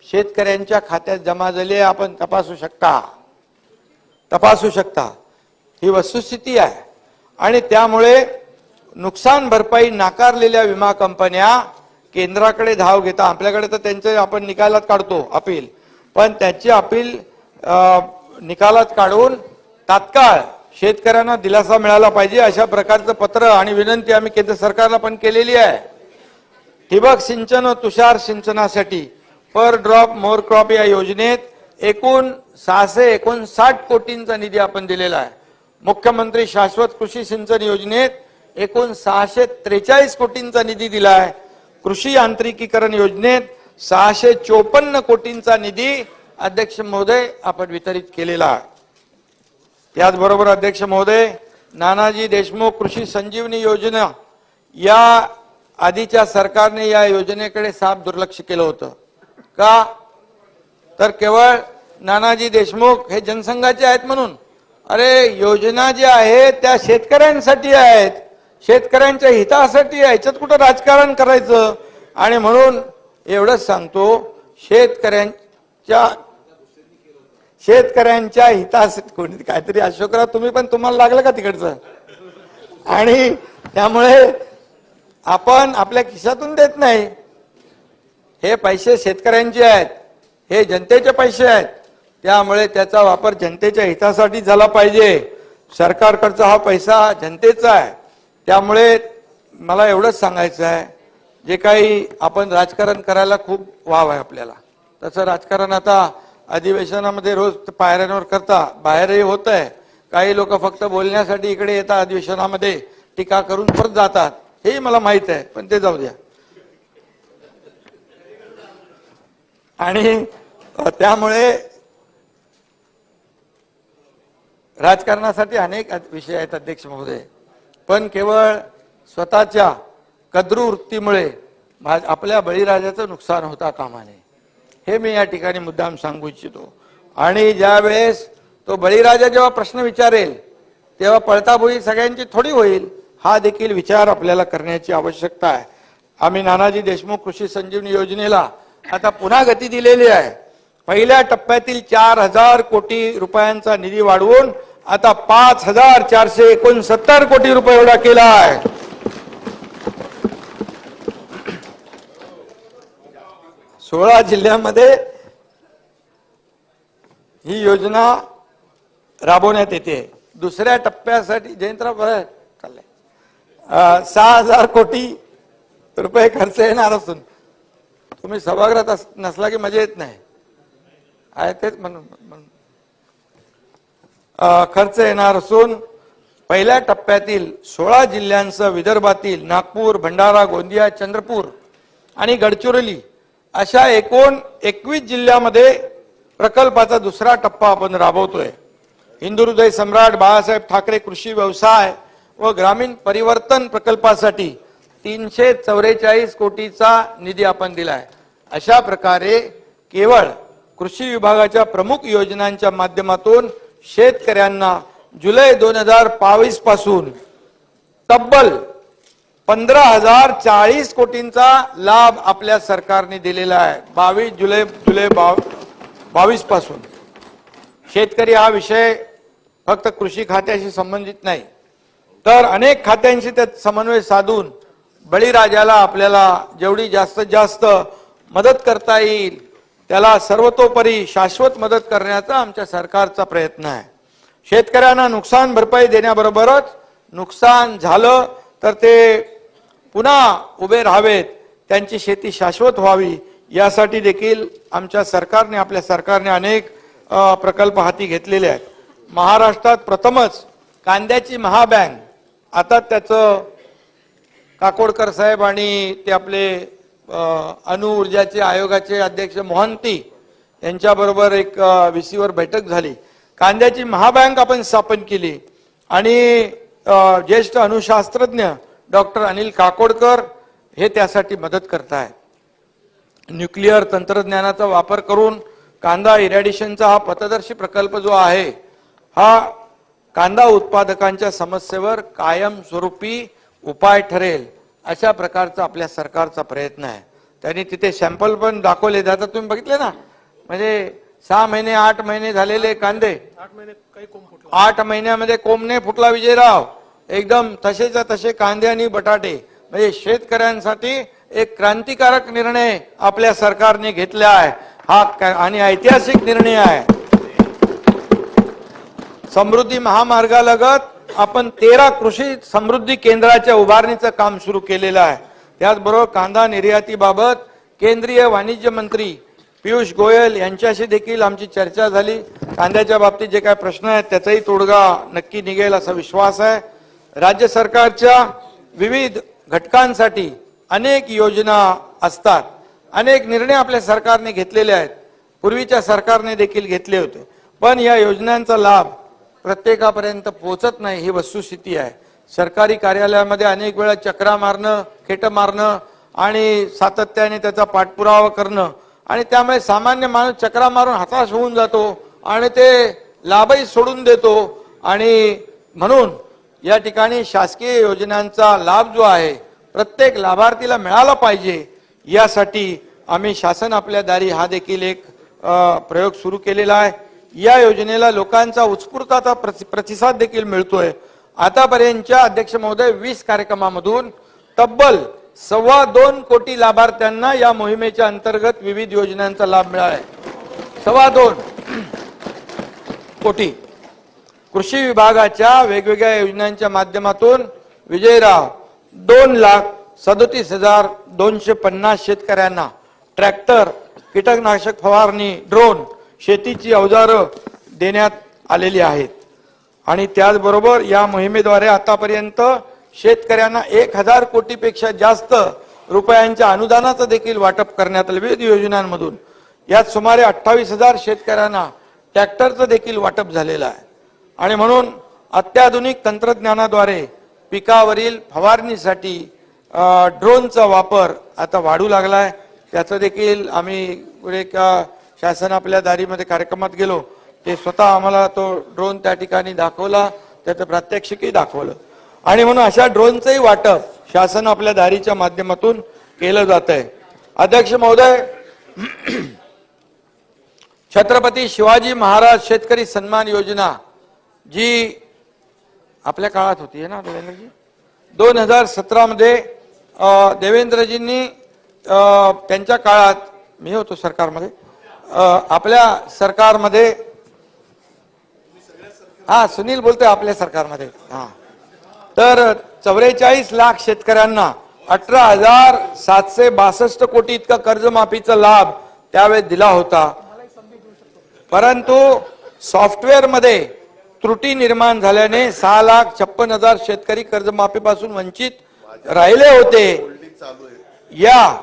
शेतकऱ्यांच्या खात्यात जमा झाले. आपण तपासू शकता. ही वस्तुस्थिती आहे. आणि त्यामुळे नुकसान भरपाई नाकारलेल्या विमा कंपन्या केंद्राकडे धाव घेता. आपल्याकडे तर त्यांचे आपण निकालात काढतो अपील, पण त्याची अपील निकालात काढून तात्काळ शेतकऱ्यांना दिलासा मिळाला पाहिजे अशा प्रकारचं पत्र आणि विनंती आम्ही केंद्र सरकारला पण केलेली आहे. ठिबक सिंचन व तुषार सिंचनासाठी पर ड्रॉप मोर क्रॉप या योजनेत एकूण 659 कोटींचा निधी आपण दिलेला आहे. मुख्यमंत्री शाश्वत कृषी सिंचन योजनेत एकूण 643 कोटींचा निधी दिला आहे. कृषी यांत्रिकीकरण योजनेत 654 कोटींचा निधी अध्यक्ष महोदय आपण वितरित केलेला आहे. याचबरोबर अध्यक्ष महोदय, नानाजी देशमुख कृषी संजीवनी योजना या आधीच्या सरकारने या योजनेकडे साफ दुर्लक्ष केलं होतं. का तर केवळ नानाजी देशमुख हे जनसंघाचे आहेत म्हणून. अरे योजना ज्या आहेत त्या शेतकऱ्यांसाठी आहेत, शेतकऱ्यांच्या हितासाठी आहे. याच्यात कुठं राजकारण करायचं. आणि म्हणून एवढंच सांगतो, शेतकऱ्यांच्या हितासाठी कोणी काहीतरी अशोकराव तुम्ही पण तुम्हाला लागलं का तिकडचं. आणि त्यामुळे आपण आपल्या खिशातून देत नाही. हे पैसे शेतकऱ्यांचे आहेत, हे जनतेचे पैसे आहेत. त्यामुळे त्याचा वापर जनतेच्या हितासाठी झाला पाहिजे. सरकारकडचा हा पैसा जनतेचा आहे. त्यामुळे मला एवढंच सांगायचं आहे, जे काही आपण राजकारण करायला खूप वाव आहे आपल्याला, तसं राजकारण आता अधिवेशनामध्ये रोज पायऱ्यांवर करता बाहेरही होत आहे. काही लोक फक्त बोलण्यासाठी इकडे येतात, अधिवेशनामध्ये टीका करून परत जातात. हे मला माहित आहे, पण ते जाऊ द्या. आणि त्यामुळे राजकारणासाठी अनेक विषय आहेत अध्यक्ष महोदय, पण केवळ स्वतःच्या कद्रू वृत्तीमुळे आपल्या बळीराजाचं नुकसान होता कामा नये, हे मी या ठिकाणी मुद्दाम सांगू इच्छितो. आणि ज्या वेळेस तो बळीराजा जेव्हा प्रश्न विचारेल तेव्हा पळताबोळी सगळ्यांची थोडी होईल, हा देखील विचार आपल्याला करण्याची आवश्यकता आहे. आम्ही नानाजी देशमुख कृषी संजीवनी योजनेला आता पुन्हा गती दिलेली आहे. पहिल्या टप्प्यातील 4000 कोटी रुपयांचा निधी वाढवून आता 5469 कोटी रुपये एवढा केला आहे. सोळा जिल्ह्यामध्ये ही योजना राबवण्यात येते. दुसऱ्या टप्प्यासाठी जयंतराव बरं चाललंय 6000 कोटी रुपये खर्च येणार असून, तुम्ही सभागृहात नसला की मजा येत नाही आहे तेच म्हणून खर्च येणार असून पहिल्या टप्प्यातील 16 जिल्ह्यांसह विदर्भातील नागपूर, भंडारा, गोंदिया, चंद्रपूर आणि गडचिरोली अशा एकूण 21 जिल्ह्यामध्ये प्रकल्पाचा दुसरा टप्पा आपण राबवतोय. हिंदुहृदय सम्राट बाळासाहेब ठाकरे कृषी व्यवसाय व ग्रामीण परिवर्तन प्रकल्पासाठी 344 कोटीचा निधी आपण दिलाय. अशा प्रकारे केवळ कृषी विभागाच्या प्रमुख योजनांच्या माध्यमातून शेतकऱ्यांना जुलै 2022 पासून तब्बल 15,040 कोटींचा लाभ आपल्या सरकारने दिलेला आहे. 22 जुलै 22 पासून. शेतकरी हा विषय फक्त कृषी खात्याशी संबंधित नाही, तर अनेक खात्यांशी त्यात समन्वय साधून बळीराजाला आपल्याला जेवढी जास्तीत जास्त मदत करता येईल त्याला सर्वतोपरी शाश्वत मदत करण्याचा आमच्या सरकारचा प्रयत्न आहे. शेतकऱ्यांना नुकसान भरपाई देण्याबरोबरच नुकसान झालं तर ते पुन्हा उभे राहावेत, त्यांची शेती शाश्वत व्हावी यासाठी देखील आमच्या सरकारने आपल्या सरकारने अनेक प्रकल्प हाती घेतलेले आहेत. महाराष्ट्रात प्रथमच कांद्याची महाबँक, आता त्याचं काकोडकर साहेब आणि ते आपले अणु ऊर्जाचे आयोगाचे अध्यक्ष मोहंती यांच्याबरोबर एक VC वर बैठक झाली. कांद्याची महाबँक आपण स्थापन केली आणि ज्येष्ठ अणुशास्त्रज्ञ डॉक्टर अनिल काकोडकर हे त्यासाठी मदत करतायत. न्यूक्लिअर तंत्रज्ञानाचा वापर करून कांदा इरॅडिशनचा हा पथदर्शी प्रकल्प जो आहे हा कांदा उत्पादकांच्या समस्येवर कायमस्वरूपी उपाय ठरेल अशा प्रकारचा आपल्या सरकारचा प्रयत्न आहे. त्यांनी तिथे सॅम्पल पण दाखवले. आता तुम्ही बघितले ना, म्हणजे 6 महिने 8 महिने झालेले कांदे, 8 महिन्यामध्ये कोंबणे फुटला विजयराव. एकदम तसेच्या तसे कांदे आणि बटाटे, म्हणजे शेतकऱ्यांसाठी एक क्रांतिकारक निर्णय आपल्या सरकारने घेतला आहे हा आणि ऐतिहासिक निर्णय आहे. समृद्धी महामार्गालगत आपण 13 कृषी समृद्धी केंद्राच्या उभारणीचं काम सुरू केलेलं आहे. त्याचबरोबर कांदा निर्यातीबाबत केंद्रीय वाणिज्य मंत्री पियुष गोयल यांच्याशी देखील आमची चर्चा झाली. कांद्याच्या बाबतीत जे काही प्रश्न आहेत त्याचाही तोडगा नक्की निघेल असा विश्वास आहे. राज्य सरकारच्या विविध घटकांसाठी अनेक योजना असतात, अनेक निर्णय आपल्या सरकारने घेतलेले आहेत, पूर्वीच्या सरकारने देखील घेतले होते, पण या योजनांचा लाभ प्रत्येकापर्यंत पोहोचत नाही ही वस्तुस्थिती आहे. सरकारी कार्यालयामध्ये अनेक वेळा चक्रा मारणं, खेट मारणं आणि सातत्याने त्याचा पाठपुरावा करणं आणि त्यामुळे सामान्य माणूस चक्रा मारून हताश होऊन जातो आणि ते लाभही सोडून देतो. आणि म्हणून या ठिकाणी शासकीय योजनांचा लाभ जो आहे प्रत्येक लाभार्थीला मिळाला पाहिजे, यासाठी आम्ही शासन आपल्या दारी हा देखील एक प्रयोग सुरू केलेला आहे. या योजनेला लोकांचा उत्स्फूर्त प्रतिसाद देखील मिळतोय. आतापर्यंतच्या अध्यक्ष महोदय 20 कार्यक्रमामधून तब्बल 2.25 कोटी लाभार्थ्यांना या मोहिमेच्या अंतर्गत विविध योजनांचा लाभ मिळाला आहे. 2.25 कोटी. कृषी विभागाच्या वेगवेगळ्या योजनांच्या माध्यमातून विजयराव 2,37,250 शेतकऱ्यांना ट्रॅक्टर, कीटकनाशक फवारणी, ड्रोन, शेतीची अवजारं देण्यात आलेली आहेत. आणि त्याचबरोबर या मोहिमेद्वारे आतापर्यंत शेतकऱ्यांना 1,000 कोटीपेक्षा जास्त रुपयांच्या अनुदानाचं देखील वाटप करण्यात आले विविध योजनांमधून. यात सुमारे 28,000 शेतकऱ्यांना ट्रॅक्टरचं देखील वाटप झालेलं आहे. आणि म्हणून अत्याधुनिक तंत्रज्ञानाद्वारे पिकावरील फवारणीसाठी ड्रोनचा वापर आता वाढू लागलाय. त्याचं देखील आम्ही एक शासन आपल्या दारीमध्ये कार्यक्रमात गेलो, ते स्वतः आम्हाला तो ड्रोन त्या ठिकाणी दाखवला, त्याचं प्रात्यक्षिकही दाखवलं. आणि म्हणून अशा ड्रोनचंही वाटप शासन आपल्या दारीच्या माध्यमातून केलं जात आहे. अध्यक्ष महोदय, छत्रपती शिवाजी महाराज शेतकरी सन्मान योजना जी आपल्या काळात होती ना देवेंद्रजी, 2017 मध्ये देवेंद्रजींनी त्यांच्या काळात, मी होतो सरकारमध्ये, आपल्या सरकारमध्ये, हा सुनील बोलतोय, आपल्या सरकारमध्ये, हा, तर 44 लाख शेतकऱ्यांना 18,762 कोटी इतका कर्जमाफीचा लाभ त्यावेळेस दिला होता. परंतु सॉफ्टवेअर मध्ये त्रुटी निर्माण झाल्याने 6,56,000 शेतकरी कर्जमाफीपासून वंचित राहिले होते. या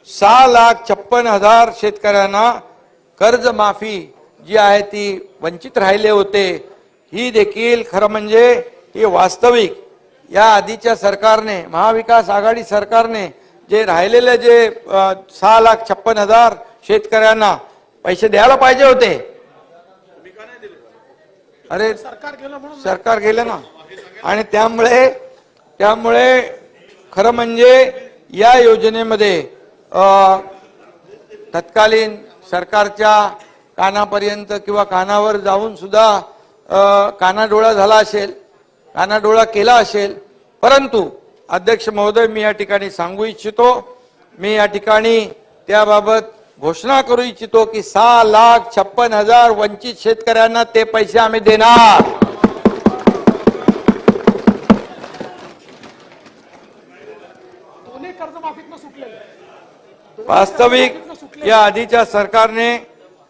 6,56,000 शेतकऱ्यांना कर्जमाफी जी आहे ती वंचित राहिले होते. ही देखील खरं म्हणजे ही वास्तविक या आधीच्या सरकारने, महाविकास आघाडी सरकारने जे राहिलेले जे 6,56,000 शेतकऱ्यांना पैसे द्यायला पाहिजे होते. अरे सरकार गेलं ना. आणि त्यामुळे खरं म्हणजे या योजनेमध्ये तत्कालीन सरकारच्या कानापर्यंत किंवा कानावर जाऊन सुद्धा कानाडोळा झाला असेल, कानाडोळा केला असेल. परंतु अध्यक्ष महोदय, मी या ठिकाणी सांगू इच्छितो, मी या ठिकाणी त्याबाबत घोषणा करू इच्छितो की 6,56,000 वंचित शेतकऱ्यांना ते पैसे आम्ही देणार. वास्तविक या आधीच्या सरकारने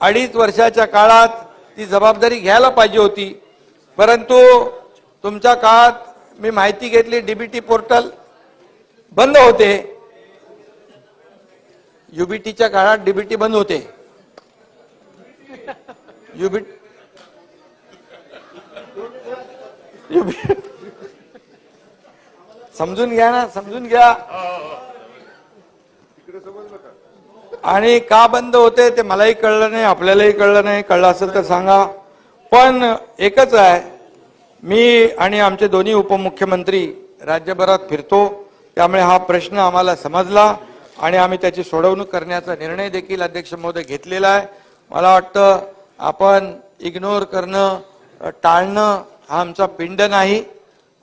2.5 वर्षाच्या काळात ती जबाबदारी घ्यायला पाहिजे होती. परंतु तुमच्या काळात मी माहिती घेतली, डीबीटी पोर्टल बंद होते, युबीटीच्या काळात डीबीटी बंद होते. समजून घ्या ना, समजून घ्या. आणि का बंद होते ते मलाही कळलं नाही, आपल्यालाही कळलं नाही. कळलं असेल तर सांगा. पण एकच आहे, मी आणि आमचे दोन्ही उपमुख्यमंत्री राज्यभरात फिरतो, त्यामुळे हा प्रश्न आम्हाला समजला आणि आम्ही त्याची सोडवणूक करण्याचा निर्णय देखील अध्यक्ष महोदय घेतलेला आहे. मला वाटतं आपण इग्नोर करणं, टाळणं हा आमचा पिंड नाही.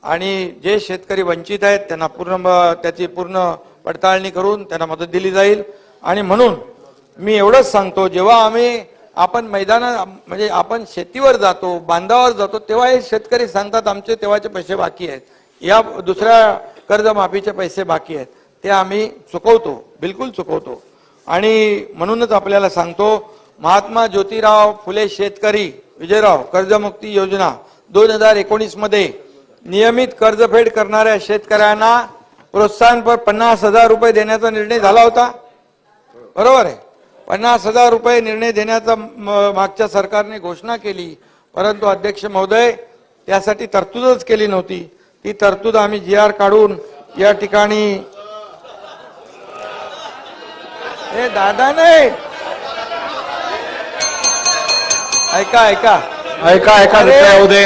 आणि जे शेतकरी वंचित आहेत त्यांना त्याची पूर्ण पडताळणी करून त्यांना मदत दिली जाईल. आणि म्हणून मी एवढंच सांगतो, जेव्हा आपण मैदानात म्हणजे आपण शेतीवर जातो, बांधावर जातो, तेव्हा हे शेतकरी सांगतात आमचे तेव्हाचे पैसे बाकी आहेत, या दुसऱ्या कर्जमाफीचे पैसे बाकी आहेत, ते आम्ही चुकवतो, बिलकुल चुकवतो. आणि म्हणूनच आपल्याला सांगतो, महात्मा ज्योतिराव फुले शेतकरी विजयराव कर्जमुक्ती योजना 2019 मध्ये नियमित कर्जफेड करणाऱ्या शेतकऱ्यांना प्रोत्साहनपर 50,000 रुपये देण्याचा निर्णय झाला होता. बरोबर आहे, 50,000 रुपये निर्णय देण्याचा मागच्या सरकारने घोषणा केली. परंतु अध्यक्ष महोदय त्यासाठी तरतूदच केली नव्हती. ती तरतूद आम्ही GR काढून या ठिकाणी हे दादा नाही, ऐका ऐका ऐका ऐका, रिप्लाय होऊ दे,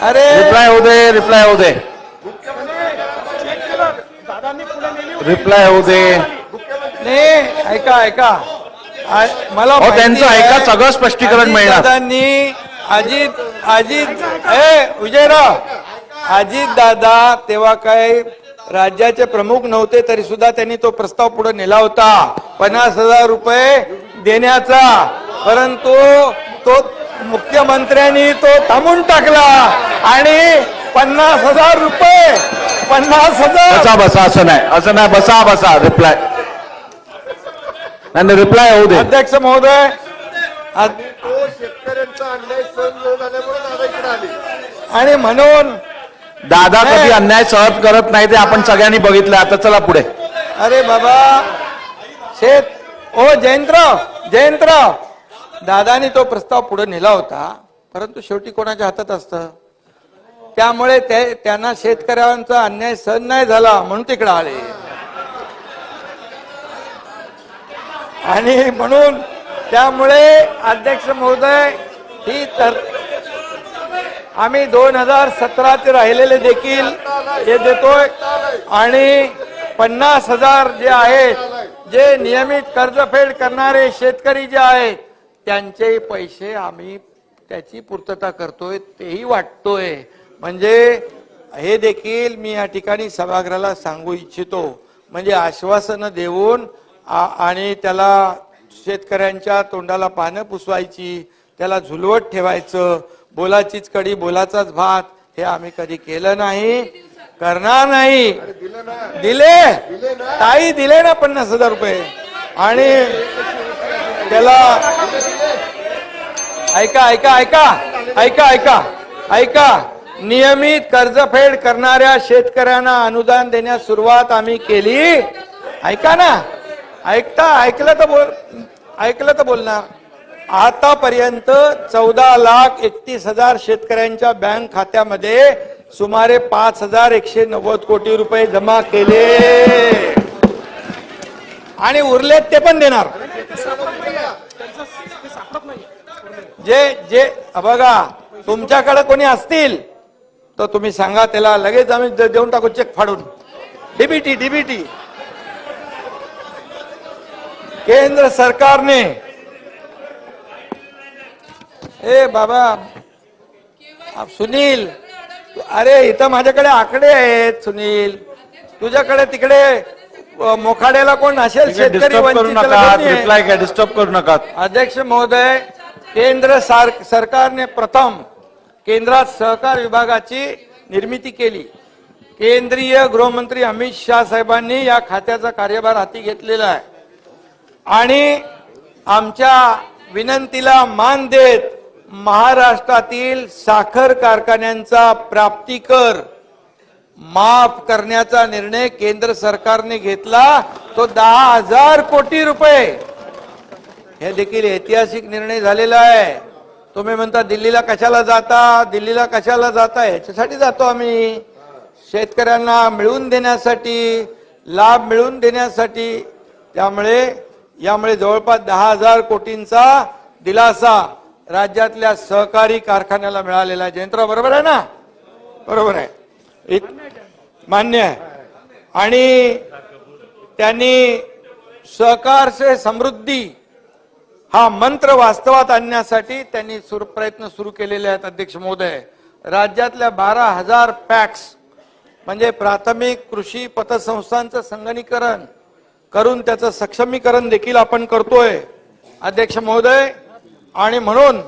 अरे रिप्लाय होऊ दे, रिप्लाय होऊ दे, रिप्लाय होऊ दे. नाही, ऐका ऐका, मला त्यांचं ऐका, सगळं स्पष्टीकरण मिळणार. दादांनी विजयराव अजित दादा तेव्हा काय राज्याचे प्रमुख नव्हते, तरी सुद्धा त्यांनी तो प्रस्ताव पुढे नेला होता 50,000 रुपये देण्याचा. परंतु तो मुख्यमंत्र्यांनी तो थांबून टाकला आणि 50,000 रुपये 50,000. बसा बसा, असं नाही, बसा बसा, रिप्लाय नाही, रिप्लाय होऊ दे. अध्यक्ष महोदय, शेतकऱ्यांचा अन्याय सहन झाल्यामुळे दादा इकडे आले आणि म्हणून दादा कधी अन्याय सहन करत नाही, ते आपण सगळ्यांनी बघितलं. आता चला पुढे. अरे बाबा जयंतराव दादानी तो प्रस्ताव पुढे नेला होता, परंतु शेवटी कोणाच्या हातात असतं, त्यामुळे त्यांना शेतकऱ्यांचा अन्याय सहन नाही झाला म्हणून तिकडे आले. आणि म्हणून त्यामुळे अध्यक्ष महोदय ही तर आम्ही 2017 राहिलेले देखील हे देतोय आणि 50,000 जे आहेत, जे नियमित कर्जफेड करणारे शेतकरी जे आहेत त्यांचे पैसे आम्ही त्याची पूर्तता करतोय, तेही वाटतोय. म्हणजे हे देखील मी या ठिकाणी सभागृहाला सांगू इच्छितो. म्हणजे आश्वासनं देऊन आणि त्याला शेतकऱ्यांच्या तोंडाला पानं पुसवायची, त्याला झुलवत ठेवायचं, बोलाचीच कडी बोलाचाच भात, हे आम्ही कधी केलं नाही, करणार नाही. दिले ताई, दिले ना 50,000 रुपये. आणि त्याला ऐका ऐका ऐका ऐका ऐका ऐका नियमित कर्जफेड करणाऱ्या शेतकऱ्यांना अनुदान देण्यास सुरुवात आम्ही केली. ऐका ना, ऐकलं तर बोलणार. आतापर्यंत 14,31,000 शेतकऱ्यांच्या बँक खात्यामध्ये सुमारे 5,190 कोटी रुपये जमा केले आणि उरलेत ते पण देणार. जे बघा, तुमच्याकडे कोणी असतील तर तुम्ही सांगा, त्याला लगेच आम्ही देऊन टाकू चेक फाडून. डीबीटी केंद्र सरकारने, ए बाबा सुनील, अरे इथं माझ्याकडे आकडे आहेत सुनील, तुझ्याकडे तिकडे मोखाड्याला कोण असेल शेतकरी रिप्लाय काय डिस्टर्ब करू नका. अध्यक्ष महोदय, केंद्र सरकारने प्रथम केंद्रात सहकार विभागाची निर्मिती केली. केंद्रीय गृहमंत्री अमित शाह साहेबांनी या खात्याचा कार्यभार हाती घेतलेला आहे आणि आमच्या विनंतीला मान देत महाराष्ट्रातील साखर कारखान्यांचा प्राप्ती कर माफ करण्याचा निर्णय केंद्र सरकारने घेतला, तो 10,000 कोटी रुपये. हे देखील ऐतिहासिक निर्णय झालेला आहे. तुम्ही म्हणता दिल्लीला कशाला जाता, दिल्लीला कशाला जाता, याच्यासाठी जातो आम्ही, शेतकऱ्यांना मिळवून देण्यासाठी, लाभ मिळवून देण्यासाठी. त्यामुळे यामुळे जवळपास 10,000 कोटींचा दिलासा राज्यातल्या सहकारी कारखान्याला मिळालेला आहे. जयंतराव बरोबर आहे ना? बरोबर आहे, मान्य आहे. आणि त्यांनी सहकार से समृद्धी हा मंत्र वास्तवात आणण्यासाठी त्यांनी प्रयत्न सुरू केलेले आहेत. अध्यक्ष महोदय, राज्यातल्या 12,000 पॅक्स म्हणजे प्राथमिक कृषी पतसंस्थांचं संगणकीकरण करून त्याचं सक्षमीकरण देखील आपण करतोय अध्यक्ष महोदय. आणि म्हणून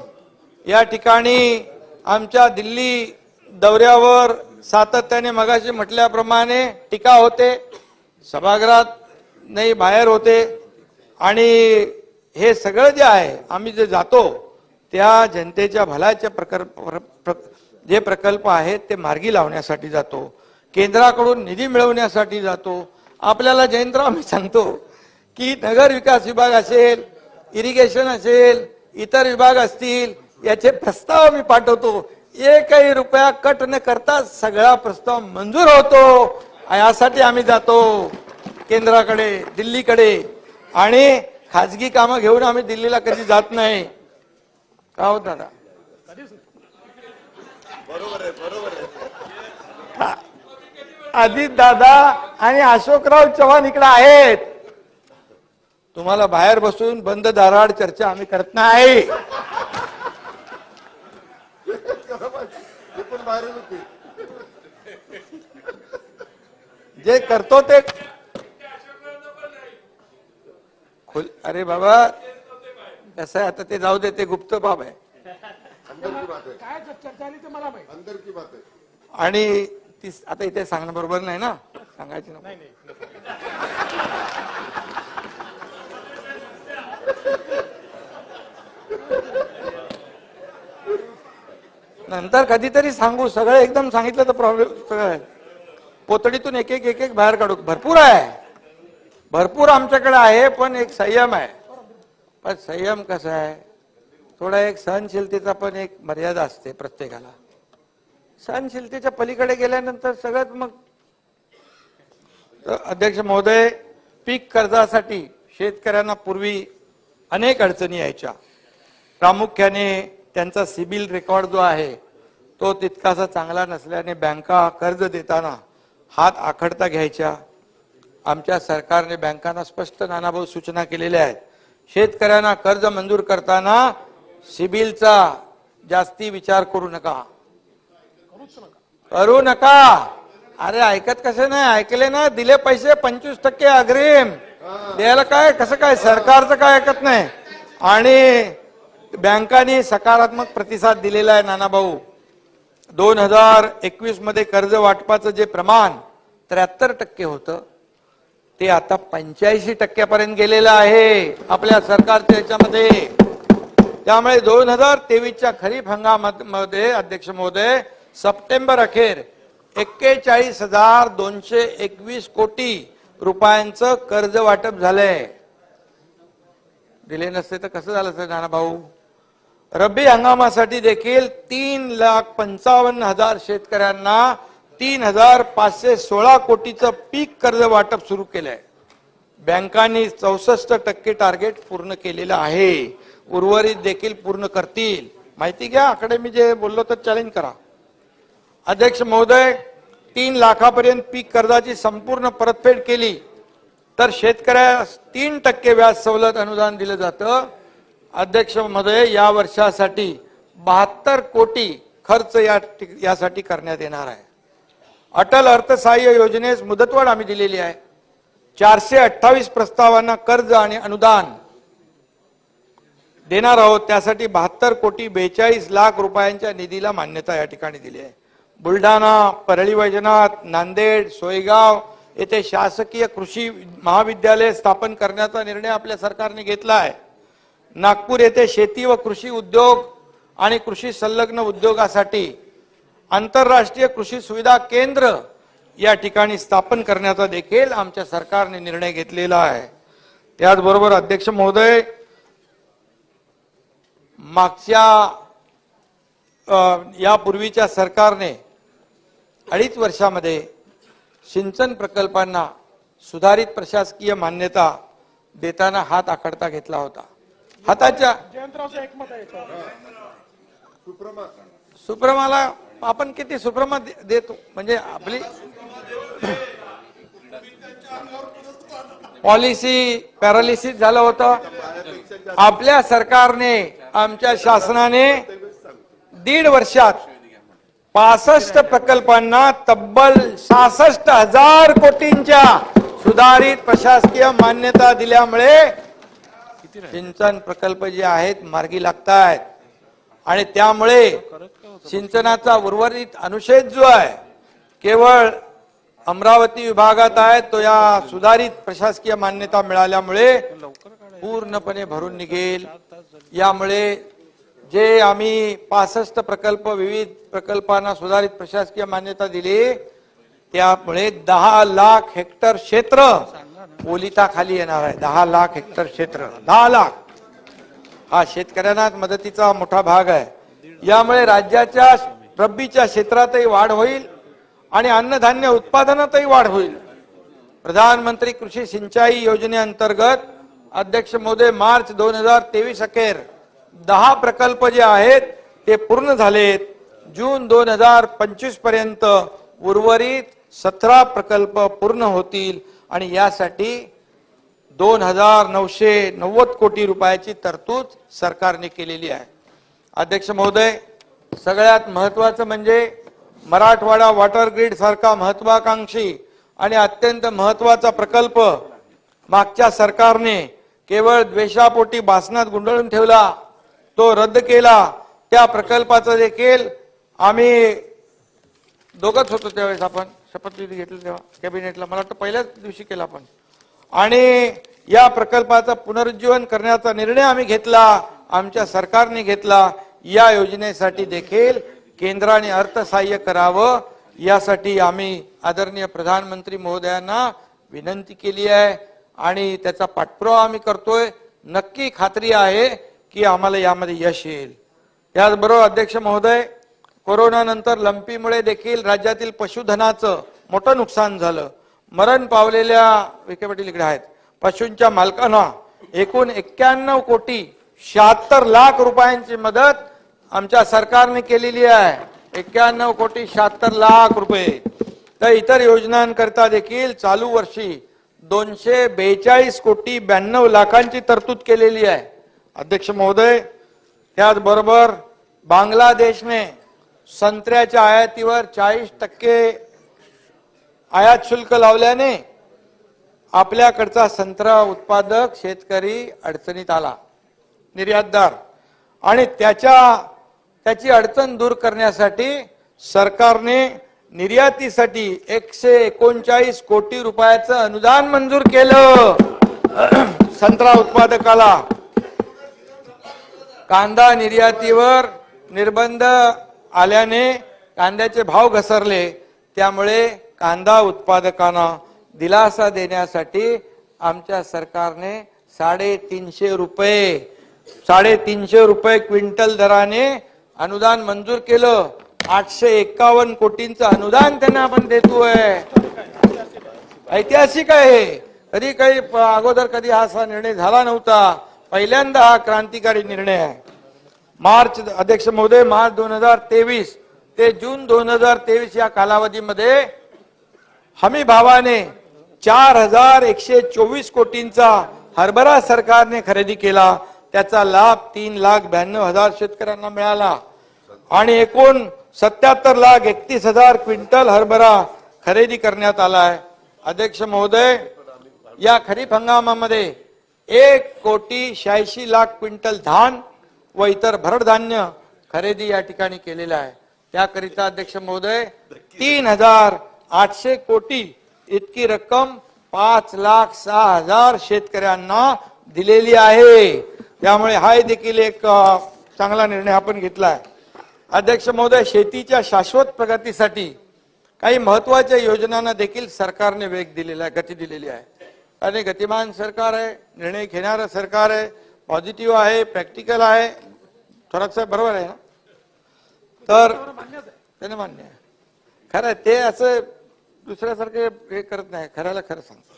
या ठिकाणी आमच्या दिल्ली दौऱ्यावर सातत्याने मगाशी म्हटल्याप्रमाणे टीका होते, सभागृहात नाही बाहेर होते. आणि हे सगळं जे आहे आम्ही जे जातो त्या जनतेच्या भल्याचे जे प्रकल्प आहेत ते मार्गी लावण्यासाठी जातो, केंद्राकडून निधी मिळवण्यासाठी जातो. आपल्याला जयंतराव मी सांगतो की नगर विकास विभाग असेल, इरिगेशन असेल, इतर विभाग असतील, याचे प्रस्ताव मी पाठवतो. एकही रुपया कट न करता सगळा प्रस्ताव मंजूर होतो. यासाठी आम्ही जातो केंद्राकडे, दिल्लीकडे. आणि खाजगी कामं घेऊन आम्ही दिल्लीला कधी जात नाही. का हो दादा? बरोबर आहे, बरोबर आहे. अजित दादा आणि अशोकराव चव्हाण इकडे आहेत. तुम्हाला बाहेर बसून बंद दाराआड चर्चा आम्ही करत नाही. ते पण बाहेरच होते. जे करतो ते अरे बाबा कसं आहे, आता ते जाऊ दे, ते गुप्त बाब आहे. अंदर की बात आहे, अंदर की बात आहे. आणि ती आता इथे सांगणं बरोबर नाही ना, सांगायची नको. नंतर कधीतरी सांगू, सगळं एकदम सांगितलं तर प्रॉब्लेम सगळं पोतडीतून एक एक बाहेर काढू. भरपूर आहे, भरपूर आमच्याकडे आहे, पण एक संयम आहे. पण संयम कसा आहे, थोडा एक सहनशीलतेचा पण एक मर्यादा असते प्रत्येकाला. सहनशीलतेच्या पलीकडे गेल्यानंतर सगळंच मग. अध्यक्ष महोदय, पीक कर्जासाठी शेतकऱ्यांना पूर्वी अनेक अडचणी यायच्या. प्रामुख्याने त्यांचा सिबिल रेकॉर्ड जो आहे तो तितकासा चांगला नसल्याने बँका कर्ज देताना हात आखडता घ्यायच्या. आमच्या सरकारने बँकांना स्पष्ट नानाभाऊ सूचना केलेल्या आहेत. शेतकऱ्यांना कर्ज मंजूर करताना सिबिलचा जास्ती विचार करू नका, करू नका. अरे ऐकत कसे नाही, ऐकले ना, दिले पैसे 25% अग्रिम द्यायला काय, कसं काय, सरकारचं काय ऐकत नाही. आणि बँकांनी सकारात्मक प्रतिसाद दिलेला आहे नानाभाऊ. 2021 मध्ये कर्ज वाटपाचं जे प्रमाण 73% होतं ते आता 85% पर्यंत गेलेलं आहे आपल्या सरकारच्या याच्यामध्ये. त्यामुळे 2023च्या खरीप हंगामामध्ये अध्यक्ष महोदय सप्टेंबर अखेर 41,221 कोटी रुपयांचं कर्ज वाटप झालंय. दिले नसते तर कसं झालं असतं नानाभाऊ? रब्बी हंगामासाठी देखील 3,55,000 शेतकऱ्यांना 3,516 कोटीचं पीक कर्ज वाटप सुरू केलंय. बँकांनी 64% टार्गेट पूर्ण केलेलं आहे. उर्वरित देखील पूर्ण करतील. माहिती घ्या, आकडे मी जे बोललो तर चॅलेंज करा. अध्यक्ष महोदय, 3 लाखापर्यंत पीक कर्जाची संपूर्ण परतफेड केली तर शेतकऱ्यास 3% व्याज सवलत अनुदान दिलं जातं. अध्यक्ष महोदय, या वर्षासाठी 72 कोटी खर्च यासाठी करण्यात येणार आहे. अटल अर्थसहाय्य योजनेस मुदतवाढ आम्ही दिलेली आहे. 428 प्रस्तावांना कर्ज आणि अनुदान देणार आहोत. त्यासाठी 72 कोटी 42 लाख रुपयांच्या निधीला मान्यता या ठिकाणी दिली आहे. बुलढाणा, परळी वैजनाथ, नांदेड, सोयगाव येथे शासकीय कृषी महाविद्यालय स्थापन करण्याचा निर्णय आपल्या सरकारने घेतला आहे. नागपूर येथे शेती व कृषी उद्योग आणि कृषी संलग्न उद्योगासाठी आंतरराष्ट्रीय कृषी सुविधा केंद्र या ठिकाणी स्थापन करण्याचा देखील आमच्या सरकारने निर्णय घेतलेला आहे. त्याचबरोबर अध्यक्ष महोदय, मागच्या यापूर्वीच्या सरकारने 2.5 वर्षामध्ये सिंचन प्रकल्पांना सुधारित प्रशासकीय मान्यता देताना हात आखडता घेतला होता. हाताच्या सुप्रमा आपण किती सुप्रमा देतो म्हणजे आपली पॉलिसी पॅरालिसिस झालं होतं. आपल्या सरकारने आमच्या शासनाने 1.5 वर्षात 65 प्रकल्पांना तब्बल 66,000 कोटींच्या सुधारित प्रशासकीय मान्यता दिल्यामुळे सिंचन प्रकल्प जे आहेत मार्गी लागत आहेत आणि त्यामुळे सिंचनाचा उर्वरित अनुशेष जो आहे केवळ अमरावती विभागात आहे तो या सुधारित प्रशासकीय मान्यता मिळाल्यामुळे पूर्णपणे भरून निघेल. यामुळे जे आम्ही 65 प्रकल्प विविध प्रकल्पांना सुधारित प्रशासकीय मान्यता दिली त्यामुळे 10 लाख हेक्टर क्षेत्र ओलिताखाली येणार आहे. 10 लाख हेक्टर क्षेत्र 10 लाख हा शेतकऱ्यांना मदतीचा मोठा भाग आहे. यामुळे राज्याच्या रब्बीच्या क्षेत्रातही वाढ होईल आणि अन्नधान्य उत्पादनातही वाढ होईल. प्रधानमंत्री कृषी सिंचाई योजनेअंतर्गत अध्यक्ष महोदय मार्च 2023 अखेर 10 प्रकल्प जे आहेत ते पूर्ण झालेत. जून 2025 पर्यंत उर्वरित 17 प्रकल्प पूर्ण होतील आणि यासाठी 2,990 कोटी रुपयाची तरतूद सरकारने केलेली आहे. अध्यक्ष महोदय, सगळ्यात महत्वाचं म्हणजे मराठवाडा वॉटर ग्रीड सारखा महत्वाकांक्षी आणि अत्यंत महत्वाचा प्रकल्प मागच्या सरकारने केवळ द्वेषापोटी भासणात गुंडाळून ठेवला, तो रद्द केला. त्या प्रकल्पाचं देखील आम्ही दोघंच होतो त्यावेळेस, आपण शपथविधी घेतली तेव्हा कॅबिनेटला, मला वाटतं पहिल्याच दिवशी केला आपण, आणि या प्रकल्पाचं पुनरुज्जीवन करण्याचा निर्णय आम्ही घेतला, आमच्या सरकारने घेतला. या योजनेसाठी देखील केंद्राने अर्थसहाय्य करावं यासाठी आम्ही आदरणीय प्रधानमंत्री महोदयांना विनंती केली आहे आणि त्याचा पाठपुरावा आम्ही करतोय. नक्की खात्री आहे की आम्हाला यामध्ये यश येईल. त्याचबरोबर अध्यक्ष महोदय, कोरोना नंतर लंपीमुळे देखील राज्यातील पशुधनाचं मोठं नुकसान झालं. मरण पावलेल्या विखे पाटील इकडे आहेत पशूंच्या मालकांना एकूण 91 कोटी 76 लाख रुपयांची मदत आमच्या सरकारने केलेली आहे. 91 कोटी 76 लाख रुपये. तर इतर योजनांकरता देखील चालू वर्षी 242 कोटी 92 लाखांची तरतूद केलेली आहे. अध्यक्ष महोदय, त्याचबरोबर बांगलादेशने संत्र्याच्या आयातीवर 40% आयात शुल्क लावल्याने आपल्याकडचा संत्रा उत्पादक शेतकरी अडचणीत आला, निर्यातदार, आणि त्याची अडचण दूर करण्यासाठी सरकारने निर्यातीसाठी 139 कोटी रुपयाचं अनुदान मंजूर केलं संत्रा उत्पादकाला. कांदा निर्यातीवर निर्बंध आल्याने कांद्याचे भाव घसरले, त्यामुळे कांदा उत्पादकांना दिलासा देण्यासाठी आमच्या सरकारने 350 रुपये क्विंटल दराने अनुदान मंजूर केलं. 851 कोटींचं अनुदान त्यांना आपण देतोय. ऐतिहासिक आहे. कधी काही अगोदर कधी हा असा निर्णय झाला नव्हता. पहिल्यांदा हा क्रांतिकारी निर्णय आहे. अध्यक्ष महोदय, मार्च 2023 ते जून 2023 या कालावधीमध्ये हमी भावाने 4,124 कोटींचा हरभरा सरकारने खरेदी केला. त्याचा लाभ 3,92,000 शेतकऱ्यांना मिळाला आणि एकूण 77,31,000 क्विंटल हरभरा खरेदी करण्यात आला आहे. अध्यक्ष महोदय, या खरीप हंगामामध्ये 1,86,00,000 क्विंटल धान व इतर भरड धान्य खरेदी या ठिकाणी केलेला आहे. त्याकरिता अध्यक्ष महोदय 3,800 कोटी इतकी रक्कम 5,06,000 शेतकऱ्यांना दिलेली आहे. त्यामुळे हा देखील एक चांगला निर्णय आपण घेतला आहे. अध्यक्ष महोदय, शेतीच्या शाश्वत प्रगतीसाठी काही महत्वाच्या योजनांना देखील सरकारने वेग दिलेला आहे, गती दिलेली आहे. आणि गतिमान सरकार आहे, निर्णय घेणारं सरकार आहे, पॉझिटिव्ह आहे, प्रॅक्टिकल आहे. थोरात साहेब बरोबर आहे ना? तर त्याने मान्य आहे. खरं ते असं दुसऱ्यासारखे हे करत नाही, खऱ्याला खरं सांगतो.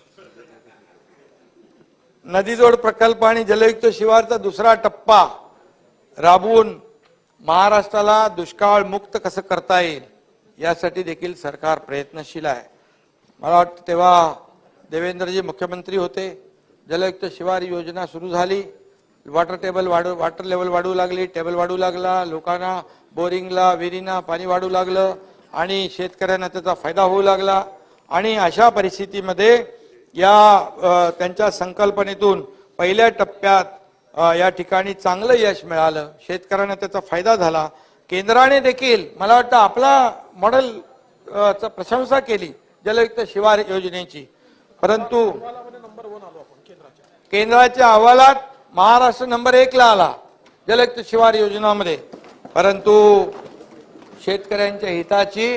नदीजोड प्रकल्प आणि जलयुक्त शिवारचा दुसरा टप्पा राबवून महाराष्ट्राला दुष्काळ मुक्त कसं करता येईल यासाठी देखील सरकार प्रयत्नशील आहे. मला वाटतं तेव्हा देवेंद्रजी मुख्यमंत्री होते, जलयुक्त शिवार योजना सुरू झाली, वॉटर लेवल वाढू लागली, टेबल वाढू लागला, लोकांना बोरिंगला विहिरींना पाणी वाढू लागलं आणि शेतकऱ्यांना त्याचा फायदा होऊ लागला. आणि अशा परिस्थितीमध्ये या त्यांच्या संकल्पनेतून पहिल्या टप्प्यात या ठिकाणी चांगलं यश मिळालं, शेतकऱ्यांना त्याचा फायदा झाला. केंद्राने देखील मला वाटतं आपला मॉडेल प्रशंसा केली जलयुक्त शिवार योजनेची, परंतु केंद्राच्या अहवालात महाराष्ट्र नंबर 1 ला आला जलयुक्त शिवार योजनामध्ये. परंतु शेतकऱ्यांच्या हिताची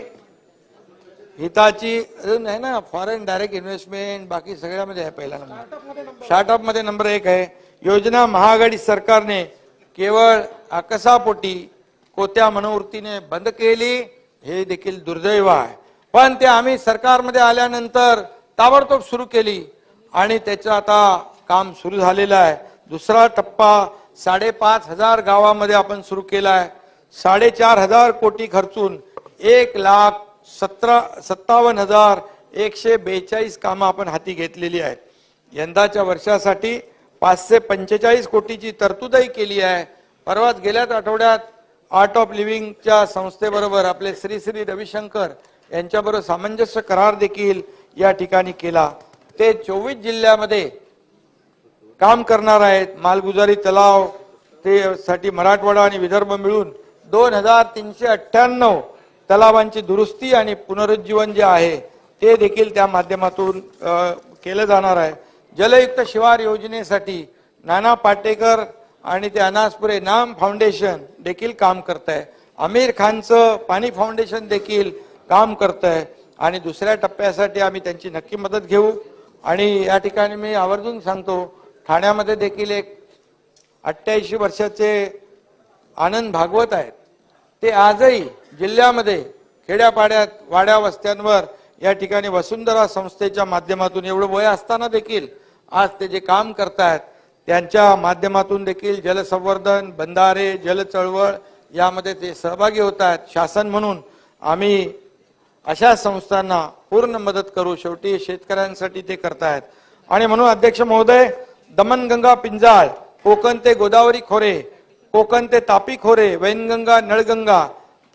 अजून आहे ना, फॉरेन डायरेक्ट इन्व्हेस्टमेंट बाकी सगळ्यामध्ये आहे पहिला नंबर, स्टार्टअप मध्ये नंबर 1 आहे. योजना महाआघाडी सरकारने केवळ आकसापोटी कोत्या मनोवृत्तीने बंद केली, हे देखील दुर्दैव आहे. पण ते आम्ही सरकारमध्ये आल्यानंतर ताबडतोब सुरू केली आणि त्याचं आता काम सुरू झालेलं आहे. दुसरा टप्पा 5,500 गावामध्ये आपण सुरू केला आहे. 4,500 कोटी खर्चून 1,57,142 कामं आपण हाती घेतलेली आहेत. यंदाच्या वर्षासाठी 545 कोटीची तरतूदही केली आहे. परवाच गेल्याच आठवड्यात आर्ट ऑफ लिव्हिंगच्या संस्थेबरोबर आपले श्री रविशंकर यांच्याबरोबर सामंजस्य करार देखील या ठिकाणी केला. ते 24 जिल्ह्यामध्ये काम करणार आहेत. मालगुजारी तलाव ते साठी मराठवाडा आणि विदर्भ मिळून 2,398 तलावांची दुरुस्ती आणि पुनरुज्जीवन जे आहे ते देखील त्या माध्यमातून केलं जाणार आहे. जलयुक्त शिवार योजनेसाठी नाना पाटेकर आणि ते अनासपुरे नाम फाउंडेशन देखील काम करत आहे. आमिर खानचं पाणी फाउंडेशन देखील काम करत आहे. आणि दुसऱ्या टप्प्यासाठी आम्ही त्यांची नक्की मदत घेऊ. आणि या ठिकाणी मी आवर्जून सांगतो, ठाण्यामध्ये देखील एक 88 वर्षाचे आनंद भागवत आहेत. ते आजही जिल्ह्यामध्ये खेड्यापाड्यात वाड्या वस्त्यांवर या ठिकाणी वसुंधरा संस्थेच्या माध्यमातून एवढं वय असताना देखील आज ते जे काम करतायत त्यांच्या माध्यमातून देखील जलसंवर्धन, बंधारे, जल चळवळ यामध्ये ते सहभागी होत आहेत. शासन म्हणून आम्ही अशा संस्थांना पूर्ण मदत करू. शेवटी शेतकऱ्यांसाठी ते करतायत. आणि म्हणून अध्यक्ष महोदय, दमनगंगा पिंजाळ, कोकण ते गोदावरी खोरे, कोकण ते तापी खोरे, वैनगंगा, नळगंगा,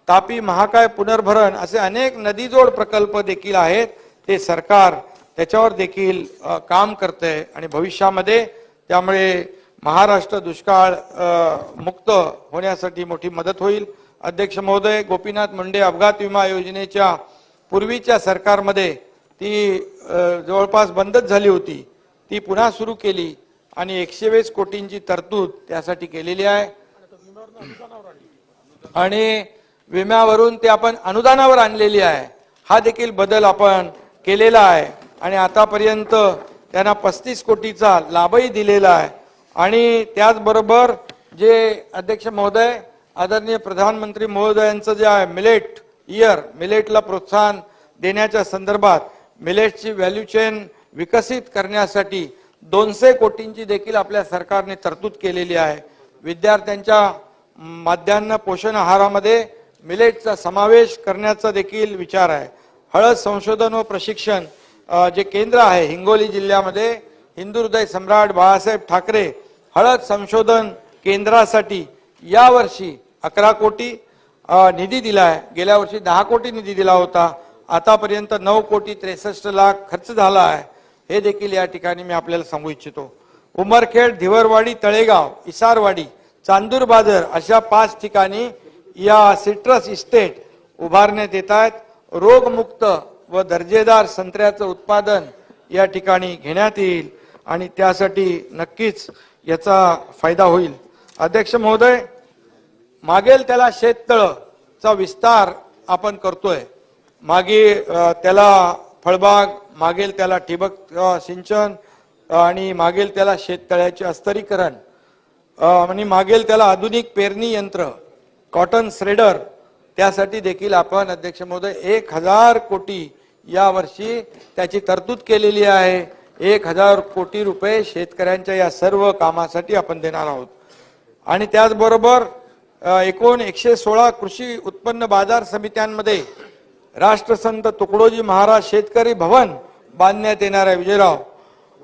तापी महाकाय पुनर्भरण असे अनेक नदीजोड प्रकल्प देखील आहेत. ते सरकार त्याच्यावर देखील काम करते आणि भविष्यामध्ये त्यामुळे महाराष्ट्र दुष्काळ मुक्त होण्यासाठी मोठी मदत होईल. अध्यक्ष महोदय, गोपीनाथ मुंडे अपघात विमा योजनेच्या पूर्वीच्या सरकारमध्ये ती जवळपास बंदच झाली होती, ती पुन्हा सुरू केली आणि 120 कोटींची तरतूद त्यासाठी केलेली आहे. आणि विम्यावरून ते आपण अनुदानावर आणलेली आहे. हा देखील बदल आपण केलेला आहे. आणि आतापर्यंत त्यांना 35 कोटीचा लाभही दिलेला आहे. आणि त्याचबरोबर जे अध्यक्ष महोदय, आदरणीय प्रधानमंत्री महोदयांचं जे आहे मिलेट इयर, मिलेटला प्रोत्साहन देण्याच्या संदर्भात मिलेटची व्हॅल्यू चेन विकसित करण्यासाठी 200 कोटींची देखील आपल्या सरकारने तरतूद केलेली आहे. विद्यार्थ्यांच्या माध्यान्ह पोषण आहारामध्ये मिलेटचा समावेश करण्याचा देखील विचार आहे. हळद संशोधन व प्रशिक्षण जे केंद्र आहे हिंगोली जिल्ह्यामध्ये, हिंदू हृदय सम्राट बाळासाहेब ठाकरे हळद संशोधन केंद्रासाठी यावर्षी 11 कोटी निधी दिला आहे. गेल्या वर्षी 10 कोटी निधी दिला होता. आतापर्यंत 9,63,00,000 खर्च झाला आहे. हे देखील या ठिकाणी मी आपल्याला सांगू इच्छितो. उमरखेड, धिवरवाडी, तळेगाव, इसारवाडी, चांदूर बाजार अशा 5 ठिकाणी या सिट्रस इस्टेट उभारण्यात येत आहेत. रोगमुक्त व दर्जेदार संत्र्याचं उत्पादन या ठिकाणी घेण्यात येईल आणि त्यासाठी नक्कीच याचा फायदा होईल. अध्यक्ष महोदय, मागेल त्याला शेततळचा विस्तार आपण करतोय. मागे त्याला फळबाग, मागेल त्याला ठिबक सिंचन आणि मागेल त्याला शेततळ्याचे अस्तरीकरण आणि मागेल त्याला आधुनिक पेरणी यंत्र, कॉटन श्रेडर, त्यासाठी देखील आपण अध्यक्ष महोदय 1000 कोटी या वर्षी त्याची तरतूद केलेली आहे. 1000 कोटी रुपये शेतकऱ्यांच्या या सर्व कामासाठी आपण देणार आहोत. आणि त्याचबरोबर एकूण 116 कृषी उत्पन्न बाजार समित्यांमध्ये राष्ट्रसंत तुकडोजी महाराज शेतकरी भवन बांधण्यात येणार आहे विजयराव.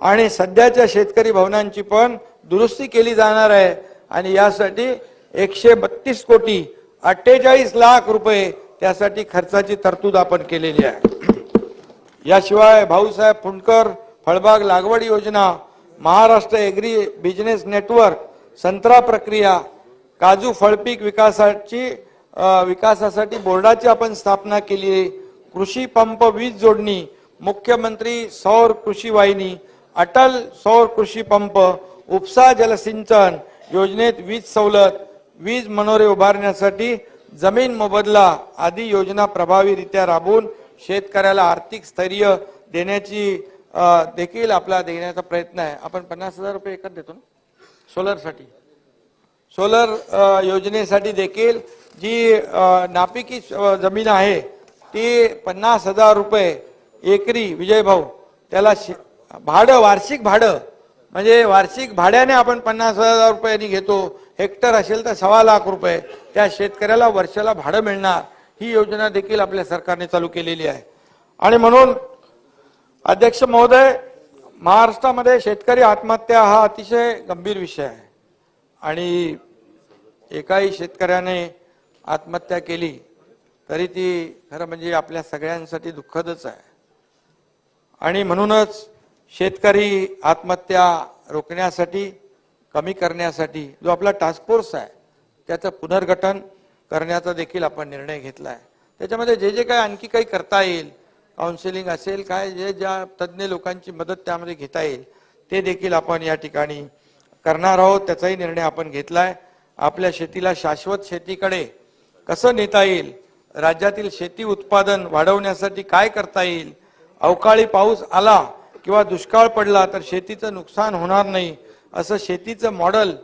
आणि सध्याच्या शेतकरी भवनांची पण दुरुस्ती केली जाणार आहे आणि यासाठी 132 कोटी 48 लाख रुपये त्यासाठी खर्चाची तरतूद आपण केलेली आहे. याशिवाय भाऊसाहेब फुंडकर फळबाग लागवड योजना, महाराष्ट्र एग्री बिझनेस नेटवर्क, संत्रा प्रक्रिया, काजू फळपीक विकासासाठी बोर्डाची आपण स्थापना केली आहे. कृषी पंप वीज जोडणी, मुख्यमंत्री सौर कृषी वाहिनी, अटल सौर कृषी पंप, उपसा जलसिंचन योजनेत वीज सवलत, वीज मनोरे उभारण्यासाठी जमीन मोबदला आदी योजना प्रभावीरित्या राबवून शेतकऱ्याला आर्थिक स्थैर्य देण्याची देखील आपला देण्याचा प्रयत्न आहे. आपण 50,000 रुपये एकच देतो ना सोलरसाठी. सोलर योजनेसाठी देखील जी नापिकी जमीन आहे ती 50,000 रुपये एकरी विजय भाऊ त्याला भाडं, वार्षिक भाडं म्हणजे वार्षिक भाड्याने आपण 50,000 रुपयांनी घेतो. हेक्टर असेल तर 1.25 लाख रुपये त्या शेतकऱ्याला वर्षाला भाडं मिळणार. ही योजना देखील आपल्या सरकारने चालू केलेली आहे. आणि म्हणून अध्यक्ष महोदय, महाराष्ट्रामध्ये शेतकरी आत्महत्या हा अतिशय गंभीर विषय आहे आणि एकाही शेतकऱ्याने आत्महत्या केली तरी ती खरं म्हणजे आपल्या सगळ्यांसाठी दुःखदच आहे. आणि म्हणूनच शेतकरी आत्महत्या रोखण्यासाठी, कमी करण्यासाठी जो आपला टास्क फोर्स आहे त्याचं पुनर्गठन करण्याचा देखील आपण निर्णय घेतला आहे. त्याच्यामध्ये जे जे काही आणखी काही करता येईल, काउन्सिलिंग असेल, काय जे ज्या तज्ज्ञ लोकांची मदत त्यामध्ये घेता येईल ते देखील आपण या ठिकाणी करणार आहोत. त्याचाही निर्णय आपण घेतलाय. आपल्या शेतीला शाश्वत शेतीकडे कसं नेता येईल, राज्यातील शेती उत्पादन वाढवण्यासाठी काय करता येईल, अवकाळी पाऊस आला किंवा दुष्काळ पडला तर शेतीचं नुकसान होणार नाही असं शेतीचं मॉडेल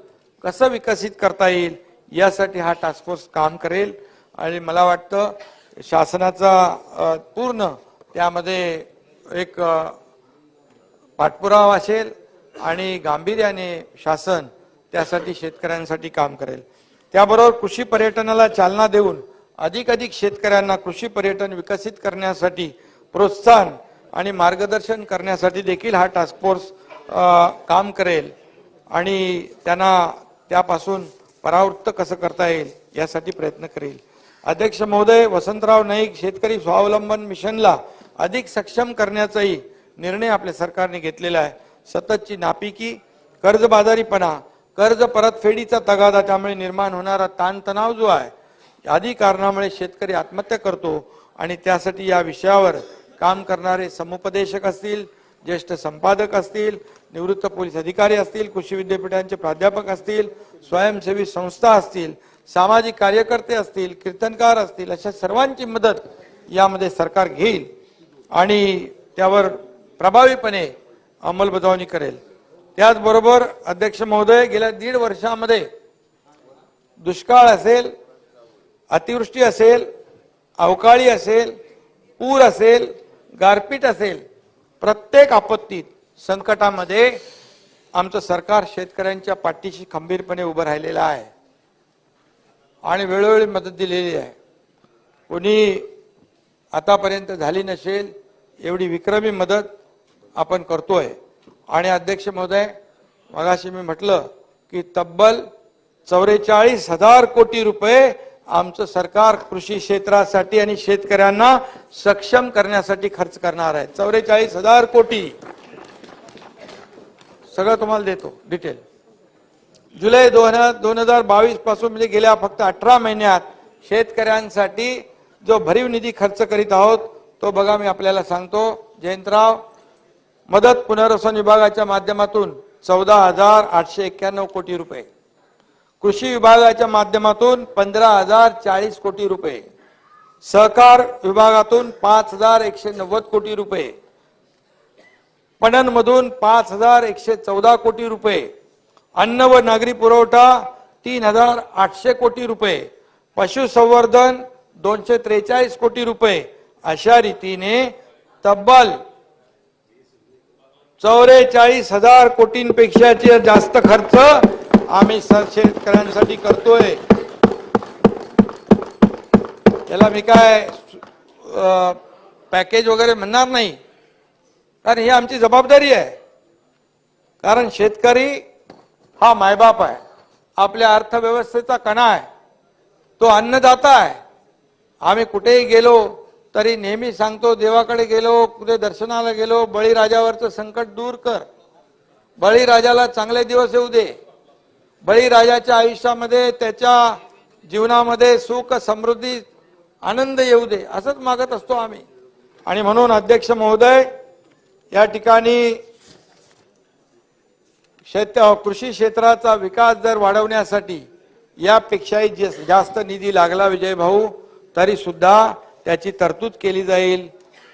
कसं विकसित करता येईल यासाठी हा टास्क फोर्स काम करेल. आणि मला वाटतं शासनाचा पूर्ण त्यामध्ये एक पाठपुरावा असेल आणि गांभीर्याने शासन त्यासाठी शेतकऱ्यांसाठी काम करेल. त्याबरोबर कृषी पर्यटनाला चालना देऊन अधिकाधिक शेतकऱ्यांना कृषी पर्यटन विकसित करण्यासाठी प्रोत्साहन आणि मार्गदर्शन करण्यासाठी देखील हा टास्क फोर्स काम करेल आणि त्यांना त्यापासून परावृत्त कसं करता येईल यासाठी प्रयत्न करेल. अध्यक्ष महोदय, वसंतराव नाईक शेतकरी स्वावलंबन मिशनला अधिक सक्षम करण्याचाही निर्णय आपल्या सरकारने घेतलेला आहे. सततची नापिकी, कर्जबाजारीपणा, कर्ज परतफेडीचा तगादा, त्यामुळे निर्माण होणारा ताणतणाव जो आहे आदी कारणामुळे शेतकरी आत्महत्या करतो आणि त्यासाठी या विषयावर काम करणारे समुपदेशक असतील, ज्येष्ठ संपादक असतील, निवृत्त पोलीस अधिकारी असतील, कृषी विद्यापीठांचे प्राध्यापक असतील, स्वयंसेवी संस्था असतील, सामाजिक कार्यकर्ते असतील, कीर्तनकार असतील, अशा सर्वांची मदत यामध्ये सरकार घेईल आणि त्यावर प्रभावीपणे अंमलबजावणी करेल. त्याचबरोबर अध्यक्ष महोदय, गेल्या 1.5 वर्षामध्ये दुष्काळ असेल, अतिवृष्टी असेल, अवकाळी असेल, पूर असेल, गारपीट असेल, प्रत्येक आपत्तीत, संकटामध्ये आमचं सरकार शेतकऱ्यांच्या पाठीशी खंबीरपणे उभं राहिलेलं आहे आणि वेळोवेळी मदत दिलेली आहे. कोणी आतापर्यंत झाली नसेल एवढी विक्रमी मदत आपण करतोय. आणि अध्यक्ष महोदय, मगाशी मी म्हटलं की तब्बल 44,000 कोटी रुपये आमचं सरकार कृषी क्षेत्रासाठी आणि शेतकऱ्यांना सक्षम करण्यासाठी खर्च करणार आहे. 44,000 कोटी सगळं तुम्हाला देतो डिटेल. जुलै 2022 पासून म्हणजे गेल्या फक्त 18 महिन्यात शेतकऱ्यांसाठी जो भरीव निधी खर्च करीत आहोत तो बघा मी आपल्याला सांगतो. जयंतराव, मदत पुनर्वसन विभागाच्या माध्यमातून 14,891 कोटी रुपये, कृषी विभागाच्या माध्यमातून 15,040 कोटी रुपये, सहकार विभागातून 5,190 कोटी रुपये, पणनमधून 5,114 कोटी रुपये, अन्न व नागरी पुरवठा 3,800 कोटी रुपये, पशुसंवर्धन 243 कोटी रुपये, अशा रीतीने तब्बल 44,000 कोटींपेक्षा जास्त खर्च आम्ही शेतकऱ्यांसाठी करतोय. याला मी काय पॅकेज वगैरे म्हणणार नाही, कारण ही आमची जबाबदारी आहे. कारण शेतकरी हा मायबाप आहे, आपल्या अर्थव्यवस्थेचा कणा आहे, तो अन्नदाता आहे. आम्ही कुठेही गेलो तरी नेहमी सांगतो, देवाकडे गेलो, कुठे दर्शनाला गेलो, बळीराजावरचं संकट दूर कर, बळीराजाला चांगले दिवस येऊ दे, बळीराजाच्या आयुष्यामध्ये त्याच्या जीवनामध्ये सुख समृद्धी आनंद येऊ दे, असंच मागत असतो आम्ही. आणि म्हणून अध्यक्ष महोदय, या ठिकाणी कृषी क्षेत्राचा विकास जर वाढवण्यासाठी यापेक्षाही जास्त निधी लागला विजय भाऊ, तरी सुद्धा त्याची तरतूद केली जाईल.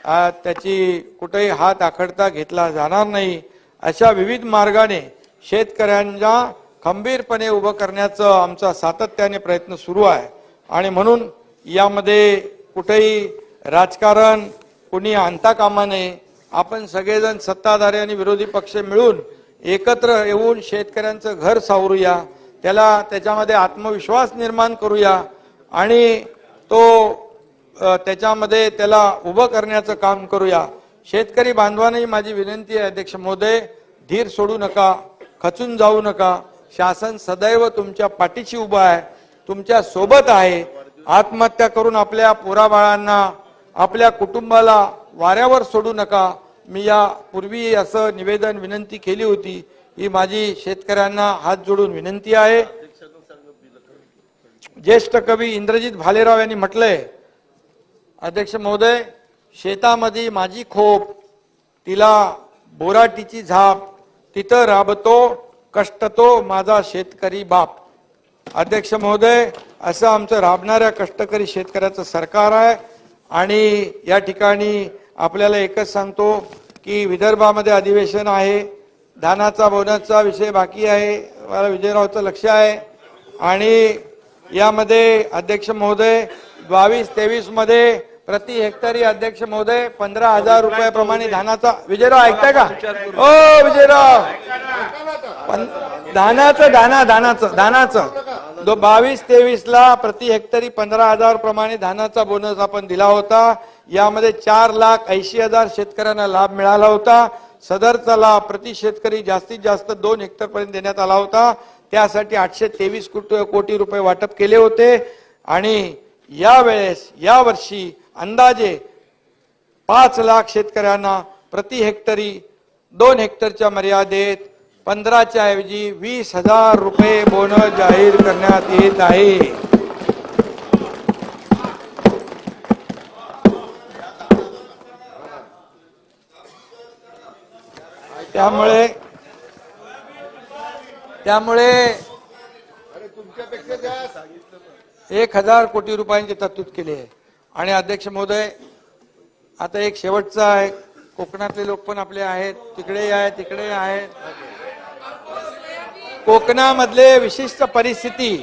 त्याची कुठेही हात आखडता घेतला जाणार नाही. अशा विविध मार्गाने शेतकऱ्यांना खंबीरपणे उभं करण्याचं आमचा सातत्याने प्रयत्न सुरू आहे. आणि म्हणून यामध्ये कुठेही राजकारण कोणी आणता कामा नये. आपण सगळेजण सत्ताधारी आणि विरोधी पक्ष मिळून एकत्र येऊन शेतकऱ्यांचं घर सावरूया, त्याच्यामध्ये आत्मविश्वास निर्माण करूया आणि त्याच्यामध्ये त्याला उभं करण्याचं काम करूया. शेतकरी बांधवांनाही माझी विनंती आहे, अध्यक्ष महोदय, धीर सोडू नका, खचून जाऊ नका. शासन सदैव तुमच्या पाठीशी उभा आहे, तुमच्या सोबत आहे. आत्महत्या करून आपल्या पोराबाळांना, आपल्या कुटुंबाला वाऱ्यावर सोडू नका. मी यापूर्वी असं निवेदन विनंती केली होती. ही माझी शेतकऱ्यांना हात जोडून विनंती आहे. ज्येष्ठ कवी इंद्रजित भालेराव यांनी म्हटलंय, अध्यक्ष महोदय, शेतामध्ये माझी खोप, तिला बोराटीची झाप, तिथं राबतो कष्टतो माझा शेतकरी बाप. अध्यक्ष महोदय, असं आमचं राबणाऱ्या कष्टकरी शेतकऱ्याचं सरकार आहे. आणि या ठिकाणी आपल्याला एकच सांगतो की विदर्भामध्ये अधिवेशन आहे, धानाचा बोनसचा विषय बाकी आहे, मला विजयरावचं लक्ष आहे. आणि यामध्ये अध्यक्ष महोदय 22-23 मध्ये प्रति हेक्टरी अध्यक्ष महोदय 15,000 रुपयाप्रमाणे धानाचा, विजयराव ऐकताय का? ओ विजयराव, धानाचं 22-23 ला प्रति हेक्टरी 15,000 प्रमाणे धानाचा बोनस आपण दिला होता. यामध्ये 4,80,000 शेतकऱ्यांना लाभ मिळाला होता. सदरचा लाभ प्रति शेतकरी जास्तीत जास्त 2 हेक्टर पर्यंत देण्यात आला होता. त्यासाठी 823 कोटी रुपये वाटप केले होते. आणि यावर्षी अंदाजे 5 लाख शेतकऱ्यांना प्रति हेक्टरी 2 हेक्टरच्या मर्यादेत 15च्या ऐवजी 20,000 रुपये बोनस जाहीर करण्यात येत आहे. त्यामुळे तुमच्यापेक्षा जास्त 1,000 कोटी रुपयांची तरतूद केली आहे. आणि अध्यक्ष महोदय, आता एक शेवटचा आहे, कोकणातले लोक पण आपले आहेत, तिकडे आहेत. कोकणामधले विशिष्ट परिस्थिती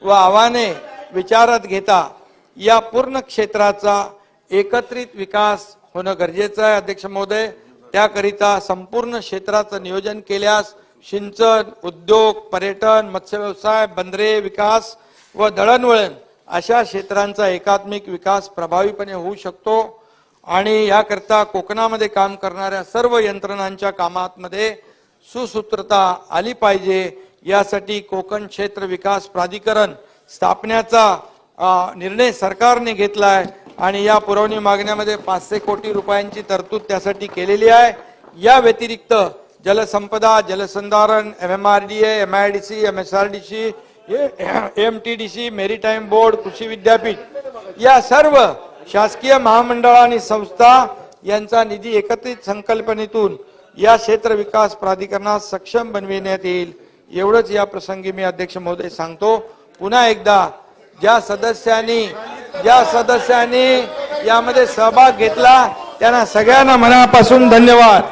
व आव्हाने विचारात घेता या पूर्ण क्षेत्राचा एकत्रित विकास होणं गरजेचं आहे. अध्यक्ष महोदय, त्याकरिता संपूर्ण क्षेत्राचं नियोजन केल्यास सिंचन, उद्योग, पर्यटन, मत्स्य व्यवसाय, बंदरे विकास व दळणवळण अशा क्षेत्रांचा एकात्मिक विकास प्रभावीपणे होऊ शकतो. आणि याकरता कोकणामध्ये काम करणाऱ्या सर्व यंत्रणांच्या कामामध्ये सुसूत्रता आली पाहिजे. यासाठी कोकण क्षेत्र विकास प्राधिकरण स्थापण्याचा निर्णय सरकारने घेतलाय आणि या पुरवणी मागण्यामध्ये 500 कोटी रुपयांची तरतूद त्यासाठी केलेली आहे. या व्यतिरिक्त जलसंपदा, जलसंधारण, MMRDA, MIDC, MSRDC, MTDC, maritime board, कृषी विद्यापीठ या सर्व शासकीय महामंडळ आणि संस्था यांचा निधी एकत्रित संकल्पनेतून या क्षेत्र विकास प्राधिकरणास सक्षम बनविण्यात येईल. एवढंच या प्रसंगी मी अध्यक्ष महोदय सांगतो. पुन्हा एकदा ज्या सदस्यांनी यामध्ये सहभाग घेतला त्यांना सगळ्यांना मनापासून धन्यवाद.